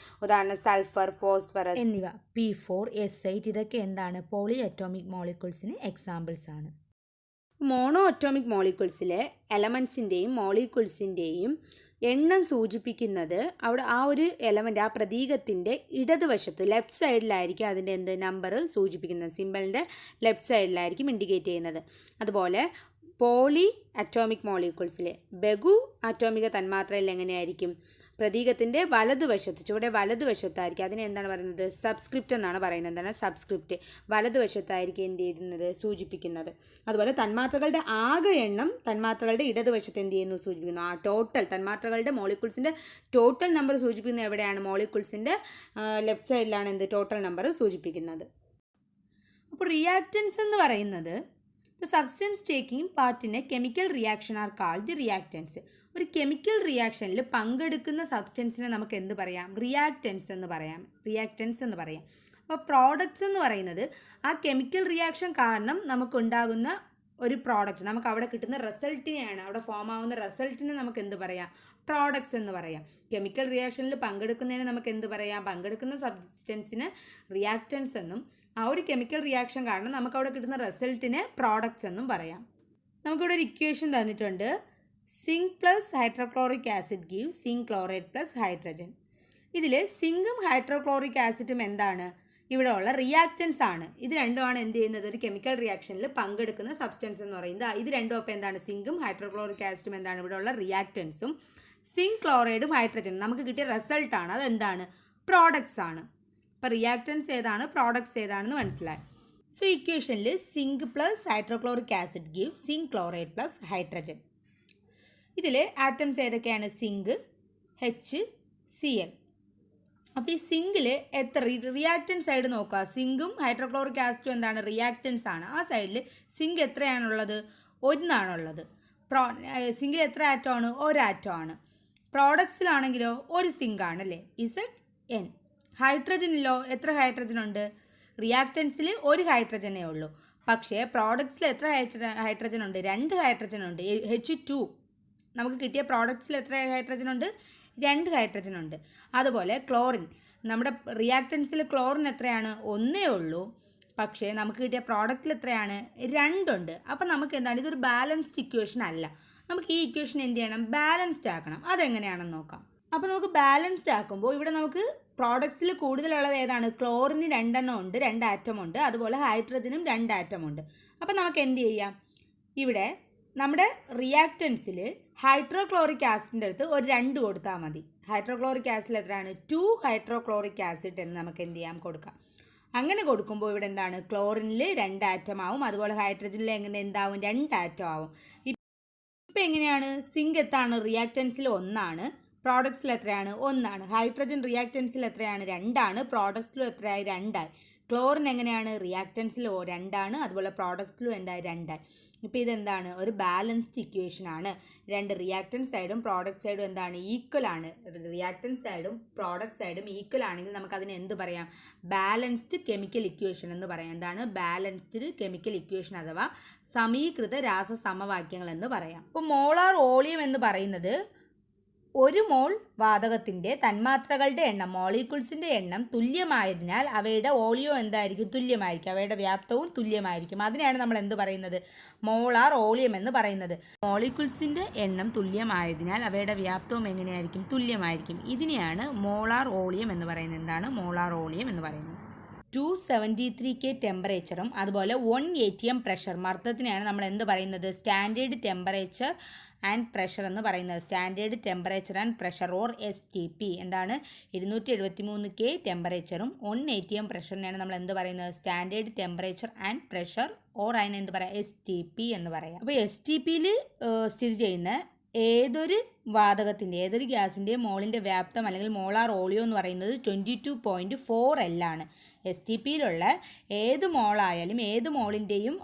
ഉദാഹരണം സൾഫർ, ഫോസ്ഫറസ് എന്നിവ, P4S8 ഇതൊക്കെ എന്താണ്? പോളി അറ്റോമിക് മോളിക്യൂൾസിന് എക്സാമ്പിൾസ് ആണ്. മോണോ അറ്റോമിക് മോളിക്യൂൾസിലെ എലമെൻസിൻ്റെയും മോളിക്യൂൾസിൻ്റെയും എണ്ണം സൂചിപ്പിക്കുന്നത് അവിടെ ആ ഒരു എലമെൻ്റ്, ആ പ്രതീകത്തിൻ്റെ ഇടതുവശത്ത് ലെഫ്റ്റ് സൈഡിലായിരിക്കും അതിൻ്റെ നമ്പർ സൂചിപ്പിക്കുന്നത്. സിമ്പിളിൻ്റെ ലെഫ്റ്റ് സൈഡിലായിരിക്കും ഇൻഡിക്കേറ്റ് ചെയ്യുന്നത്. അതുപോലെ പോളി അറ്റോമിക് മോളിക്യൂൾസിലെ ബഹു അറ്റോമിക തന്മാത്രയിൽ എങ്ങനെയായിരിക്കും? പ്രതീകത്തിൻ്റെ ചുവടെ വലതുവശത്തായിരിക്കും. അതിനെ എന്താണ് പറയുന്നത്? സബ്സ്ക്രിപ്റ്റ് എന്നാണ് പറയുന്നത്. എന്താണ് സബ്സ്ക്രിപ്റ്റ്? വലതുവശത്തായിരിക്കും എന്ത് ചെയ്യുന്നത്? സൂചിപ്പിക്കുന്നത്. അതുപോലെ തന്മാത്രകളുടെ ആകെ എണ്ണം തന്മാത്രകളുടെ ഇടതുവശത്ത് എന്ത് ചെയ്യുന്നു? സൂചിപ്പിക്കുന്നു. ആ ടോട്ടൽ തന്മാത്രകളുടെ മോളിക്യൂൾസിൻ്റെ ടോട്ടൽ നമ്പർ സൂചിപ്പിക്കുന്നത് എവിടെയാണ്? മോളിക്യൂൾസിൻ്റെ ലെഫ്റ്റ് സൈഡിലാണ് എന്ത് ടോട്ടൽ നമ്പർ സൂചിപ്പിക്കുന്നത്. അപ്പോൾ റിയാക്റ്റൻസ് എന്ന് പറയുന്നത് the substance taking part in A chemical reaction are called the reactance. ഒരു കെമിക്കൽ റിയാക്ഷനിൽ പങ്കെടുക്കുന്ന സബ്സ്റ്റൻസിനെ നമുക്ക് എന്ത് പറയാം? റിയാക്റ്റൻസ് എന്ന് പറയാം. അപ്പോൾ പ്രോഡക്ട്സ് എന്ന് പറയുന്നത് ആ കെമിക്കൽ റിയാക്ഷൻ കാരണം നമുക്കുണ്ടാകുന്ന ഒരു പ്രോഡക്റ്റ്, നമുക്ക് അവിടെ കിട്ടുന്ന റിസൾട്ടിനെയാണ്, അവിടെ ഫോം ആവുന്ന റിസൾട്ടിനെ നമുക്ക് എന്ത് പറയാം? പ്രോഡക്ട്സ് എന്ന് പറയാം. കെമിക്കൽ റിയാക്ഷനിൽ പങ്കെടുക്കുന്നതിന് നമുക്ക് എന്ത് പറയാം? പങ്കെടുക്കുന്ന സബ്സ്റ്റൻസിന് റിയാക്റ്റൻസ് എന്നും ആ ഒരു കെമിക്കൽ റിയാക്ഷൻ കാരണം നമുക്കവിടെ കിട്ടുന്ന റിസൾട്ടിനെ പ്രോഡക്ട്സ് എന്നും പറയാം. നമുക്കിവിടെ ഒരു ഇക്വേഷൻ തന്നിട്ടുണ്ട്. Zinc plus hydrochloric acid give zinc chloride plus hydrogen. ഇതിൽ സിങ്കും ഹൈഡ്രോക്ലോറിക് ആസിഡും എന്താണ്? ഇവിടെ ഉള്ള റിയാക്റ്റൻസ് ആണ്. ഇത് രണ്ടുമാണ് എന്ത് ചെയ്യുന്നത്? ഒരു കെമിക്കൽ റിയാക്ഷനിൽ പങ്കെടുക്കുന്ന സബ്സ്റ്റൻസ് എന്ന് പറയുന്നത്. ഇത് രണ്ടും അപ്പോൾ എന്താണ്? സിങ്കും ഹൈഡ്രോക്ലോറിക് ആസിഡും എന്താണ്? ഇവിടെ ഉള്ള റിയാക്റ്റൻസും. സിങ്ക് ക്ലോറൈഡും ഹൈഡ്രജനും നമുക്ക് കിട്ടിയ റിസൾട്ടാണ്. അതെന്താണ്? പ്രോഡക്ട്സ് ആണ്. ഇപ്പോൾ റിയാക്റ്റൻസ് ഏതാണ്, പ്രോഡക്ട്സ് ഏതാണെന്ന് മനസ്സിലായി. സോ ഇക്വേഷനിൽ zinc plus hydrochloric acid gives zinc chloride plus hydrogen. ഇതിൽ ആറ്റംസ് ഏതൊക്കെയാണ്? Zinc, HCl. അപ്പോൾ ഈ സിങ്കിൽ എത്ര റിയാക്റ്റൻസ് സൈഡ് നോക്കുക. സിങ്കും ഹൈഡ്രോക്ലോറിക് ആസിഡും എന്താണ്? റിയാക്റ്റൻസ് ആണ്. ആ സൈഡിൽ സിങ്ക് എത്രയാണുള്ളത്? ഒന്നാണുള്ളത്. സിങ്കിൽ എത്ര ആറ്റം ആണ്? ഒരു ആറ്റം ആണ്. പ്രോഡക്ട്സിലാണെങ്കിലോ ഒരു സിങ്ക് ആണല്ലേ, Zn. ഹൈഡ്രജനിലോ എത്ര ഹൈഡ്രജൻ ഉണ്ട്? റിയാക്റ്റൻസിൽ ഒരു ഹൈഡ്രജനേ ഉള്ളൂ. പക്ഷേ പ്രോഡക്ട്സിൽ എത്ര ഹൈഡ്രജൻ ഉണ്ട്? 2 ഹൈഡ്രജൻ ഉണ്ട്, H2. നമുക്ക് കിട്ടിയ പ്രോഡക്ട്സിൽ എത്ര ഹൈഡ്രജൻ ഉണ്ട്? 2 ഹൈഡ്രജൻ ഉണ്ട്. അതുപോലെ ക്ലോറിൻ, നമ്മുടെ റിയാക്റ്റൻസിൽ ക്ലോറിൻ എത്രയാണ്? 1 ഉള്ളൂ. പക്ഷേ നമുക്ക് കിട്ടിയ പ്രോഡക്റ്റിൽ എത്രയാണ്? 2 ഉണ്ട്. അപ്പം നമുക്ക് എന്താണ്? ഇതൊരു ബാലൻസ്ഡ് ഇക്വേഷൻ അല്ല. നമുക്ക് ഈ ഇക്വേഷൻ എന്ത് ചെയ്യണം? ബാലൻസ്ഡ് ആക്കണം. അതെങ്ങനെയാണെന്ന് നോക്കാം. അപ്പോൾ നമുക്ക് ബാലൻസ്ഡ് ആക്കുമ്പോൾ ഇവിടെ നമുക്ക് പ്രോഡക്ട്സിൽ കൂടുതലുള്ളത് ഏതാണ്? ക്ലോറിന് 2 എണ്ണം ഉണ്ട്, 2 ആറ്റം ഉണ്ട്. അതുപോലെ ഹൈഡ്രജനും 2 ആറ്റം ഉണ്ട്. അപ്പോൾ നമുക്ക് എന്ത് ചെയ്യാം? ഇവിടെ നമ്മുടെ റിയാക്റ്റൻസിൽ ഹൈഡ്രോക്ലോറിക് ആസിഡിൻ്റെ അടുത്ത് ഒരു 2 കൊടുത്താൽ മതി. ഹൈഡ്രോക്ലോറിക് ആസിഡ് എത്രയാണ്? 2 ഹൈഡ്രോക്ലോറിക് ആസിഡ് എന്ന് നമുക്ക് എന്ത് ചെയ്യാം? കൊടുക്കാം. അങ്ങനെ കൊടുക്കുമ്പോൾ ഇവിടെ എന്താണ്? ക്ലോറിനിൽ 2 ആറ്റം ആവും. അതുപോലെ ഹൈഡ്രജനിൽ എന്താവും? 2 ആറ്റം ആവും. ഇപ്പം എങ്ങനെയാണ്? സിങ്ക് എത്താണ്? റിയാക്റ്റൻസിൽ 1 പ്രോഡക്ട്സിൽ എത്രയാണ്? 1. ഹൈഡ്രജൻ റിയാക്റ്റൻസിൽ എത്രയാണ്? 2. പ്രോഡക്ട്സിലും എത്രയായി? 2. ക്ലോറിൻ എങ്ങനെയാണ്? റിയാക്റ്റൻസിൽ 2. അതുപോലെ പ്രോഡക്ട്സിലും എന്തായി? 2. ഇപ്പോൾ ഇതെന്താണ്? ഒരു ബാലൻസ്ഡ് ഇക്വേഷൻ ആണ്. 2 റിയാക്റ്റൻസ് സൈഡും പ്രോഡക്റ്റ് സൈഡും എന്താണ്? ഈക്വൽ ആണ്. റിയാക്റ്റൻസ് സൈഡും പ്രോഡക്റ്റ് സൈഡും ഈക്വൽ ആണെങ്കിൽ നമുക്കതിന് എന്ത് പറയാം? ബാലൻസ്ഡ് കെമിക്കൽ ഇക്വേഷൻ എന്ന് പറയാം. എന്താണ്? ബാലൻസ്ഡ് കെമിക്കൽ ഇക്വേഷൻ അഥവാ സമീകൃത രാസ സമവാക്യങ്ങൾ എന്ന് പറയാം. ഇപ്പോൾ മോളാർ വോളിയം എന്ന് പറയുന്നത് ഒരു മോൾ വാതകത്തിൻ്റെ തന്മാത്രകളുടെ എണ്ണം, മോളിക്യൂൾസിൻ്റെ എണ്ണം തുല്യമായതിനാൽ അവയുടെ വോളിയം എന്തായിരിക്കും? തുല്യമായിരിക്കും. അവയുടെ വ്യാപ്തവും തുല്യമായിരിക്കും. അതിനെയാണ് നമ്മൾ എന്ത് പറയുന്നത്? മോളാർ വോളിയം എന്ന് പറയുന്നത്. മോളിക്യൂൾസിൻ്റെ എണ്ണം തുല്യമായതിനാൽ അവയുടെ വ്യാപ്തവും എങ്ങനെയായിരിക്കും? തുല്യമായിരിക്കും. ഇതിനെയാണ് മോളാർ വോളിയം എന്ന് പറയുന്നത്. എന്താണ് മോളാർ വോളിയം എന്ന് പറയുന്നത്? 273 K ടെമ്പറേച്ചറും അതുപോലെ 1 atm പ്രഷർ, മർദ്ദത്തിനെയാണ് നമ്മൾ എന്ത് പറയുന്നത്? സ്റ്റാൻഡേർഡ് ടെമ്പറേച്ചർ ആൻഡ് പ്രഷർ എന്ന് പറയുന്നത്. Standard temperature and pressure or STP. എന്താണ്? 273 K ടെമ്പറേച്ചറും 1 atm പ്രഷറിനെയാണ് നമ്മൾ എന്ത് പറയുന്നത്? Standard temperature and pressure or അതിനെ എന്ത് പറയാം? STP എന്ന് പറയാം. അപ്പോൾ STPയിൽ സ്ഥിതി ചെയ്യുന്ന ഏതൊരു വാതകത്തിൻ്റെ, ഏതൊരു ഗ്യാസിൻ്റെയും മോളിൻ്റെ വ്യാപ്തം അല്ലെങ്കിൽ മോളാർ വോളിയം എന്ന് പറയുന്നത് 22.4 L ആണ്. STPയിലുള്ള ഏത് മോളായാലും ഏത് മോളിൻ്റെയും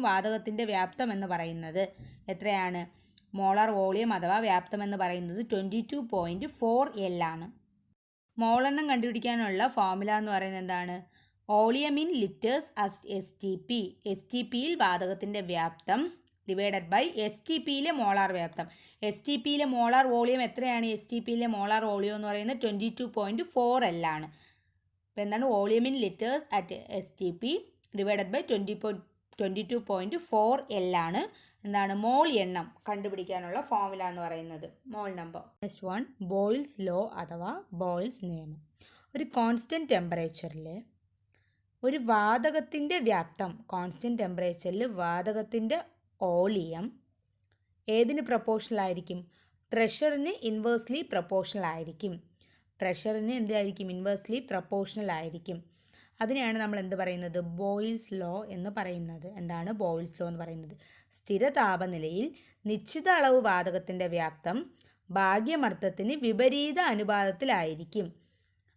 വാതകത്തിൻ്റെ വ്യാപ്തം എന്ന് പറയുന്നത് എത്രയാണ്? മോളാർ വോളിയം അഥവാ വ്യാപ്തം എന്ന് പറയുന്നത് 22.4 L ആണ്. മോളെണ്ണം കണ്ടുപിടിക്കാനുള്ള ഫോർമുല എന്ന് പറയുന്നത് എന്താണ്? Volume in litres as STP. STPയിൽ വാതകത്തിൻ്റെ വ്യാപ്തം ഡിവൈഡഡ് ബൈ STPയിലെ മോളാർ വ്യാപ്തം. STPയിലെ മോളാർ വോളിയം എത്രയാണ്? STPയിലെ മോളാർ വോളിയം എന്ന് പറയുന്നത് 22.4 L ആണ്. അപ്പോൾ എന്താണ്? Volume in litres at STP divided by 22.4 L ആണ്. എന്താണ്? മോൾ എണ്ണം കണ്ടുപിടിക്കാനുള്ള ഫോർമുല എന്ന് പറയുന്നത്, mole number. Next one, Boyle's law അഥവാ ബോയിൽസ് നിയമം. ഒരു കോൺസ്റ്റൻറ്റ് ടെമ്പറേച്ചറിൽ ഒരു വാതകത്തിൻ്റെ വ്യാപ്തം, കോൺസ്റ്റൻറ്റ് ടെമ്പറേച്ചറിൽ വാതകത്തിൻ്റെ വോളിയം ഏതിന് പ്രൊപ്പോർഷണൽ ആയിരിക്കും? പ്രഷറിന് ഇൻവേഴ്സ്ലി പ്രൊപ്പോർഷണൽ ആയിരിക്കും. പ്രഷറിന് എന്തായിരിക്കും? ഇൻവേഴ്സ്ലി പ്രൊപ്പോർഷണൽ ആയിരിക്കും. അതിനെയാണ് നമ്മൾ എന്ത് പറയുന്നത്? ബോയിൽസ് ലോ എന്ന് പറയുന്നത്. എന്താണ് ബോയിൽസ് ലോ എന്ന് പറയുന്നത്? സ്ഥിര താപനിലയിൽ നിശ്ചിത അളവ് വാതകത്തിൻ്റെ വ്യാപ്തം ഭാഗ്യമർദ്ദത്തിന് വിപരീത അനുപാതത്തിലായിരിക്കും.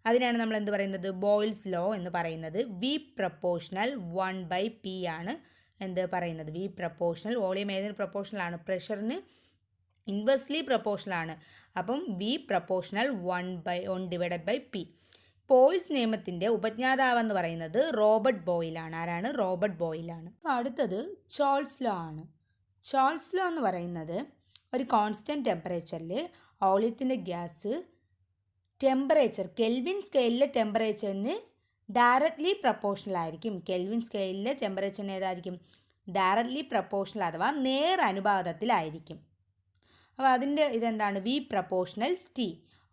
അതിനാണ് നമ്മൾ എന്ത് പറയുന്നത്? ബോയിൽസ് ലോ എന്ന് പറയുന്നത്. V പ്രൊപ്പോർഷണൽ 1/P ആണ് എന്ത് പറയുന്നത്? V proportional. വോളിയം ഏതിന് പ്രൊപ്പോർഷണൽ ആണ്? പ്രഷറിന് ഇൻവേഴ്സ്ലി പ്രൊപ്പോർഷണൽ ആണ്. അപ്പം V പ്രൊപ്പോർഷണൽ 1/P. ബോയിൽസ് നിയമത്തിൻ്റെ ഉപജ്ഞാതാവെന്ന് പറയുന്നത് റോബർട്ട് ബോയിലാണ്. ആരാണ്? റോബർട്ട് ബോയിലാണ്. അടുത്തത് ചോൾസ് ലോ ആണ്. ചോൾസ് ലോ എന്ന് പറയുന്നത് ഒരു കോൺസ്റ്റൻറ്റ് ടെമ്പറേച്ചറിൽ വോളിയത്തിൻ്റെ ഗ്യാസ് ടെമ്പറേച്ചർ, കെൽവിൻ സ്കെയിലിലെ ടെമ്പറേച്ചറിന് ഡയറക്റ്റ്ലി പ്രൊപ്പോർഷണൽ ആയിരിക്കും. കെൽവിൻ സ്കെയിലിലെ ടെമ്പറേച്ചറിന് ഏതായിരിക്കും? ഡയറക്റ്റ്ലി പ്രൊപ്പോർഷണൽ അഥവാ നേർ അനുപാതത്തിലായിരിക്കും. അപ്പോൾ അതിൻ്റെ ഇതെന്താണ്? V proportional T.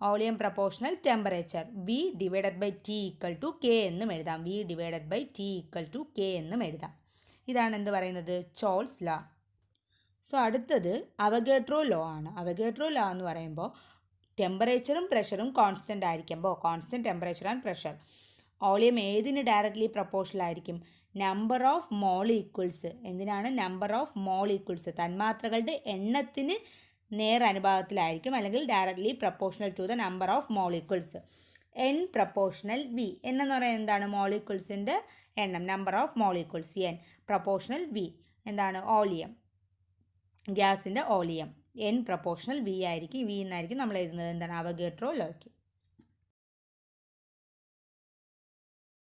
Volume proportional temperature. V divided by T equal to K എന്നും എഴുതാം. V divided by T equal to K എന്നും എഴുതാം. ഇതാണ് എന്ത് പറയുന്നത്? Charles law. സോ അടുത്തത് അവഗേഡ്രോ ലോ ആണ്. അവഗേഡ്രോ ലോ എന്ന് പറയുമ്പോൾ ടെമ്പറേച്ചറും പ്രഷറും കോൺസ്റ്റൻ്റ് ആയിരിക്കുമ്പോൾ constant temperature and pressure. Volume ഏതിന് ഡയറക്റ്റ്ലി പ്രപ്പോർഷണൽ ആയിരിക്കും? Number of molecules. എന്തിനാണ്? നമ്പർ ഓഫ് മോളിക്യൂൾസ്, തന്മാത്രകളുടെ എണ്ണത്തിന് നേരനുപാതത്തിലായിരിക്കും, അല്ലെങ്കിൽ directly proportional to the number of molecules. N proportional V. N എന്ന് പറയുന്നത് എന്താണ്? മോളിക്യൂൾസിൻ്റെ എണ്ണം, number of molecules. N proportional V എന്താണ്? വോളിയം, ഗ്യാസിൻ്റെ വോളിയം. എൻ പ്രപ്പോർഷണൽ വി ആയിരിക്കും. വി എന്നായിരിക്കും നമ്മൾ എഴുതുന്നത്. എന്താണ്? അവഗാഡ്രോ ലോയ്ക്ക്.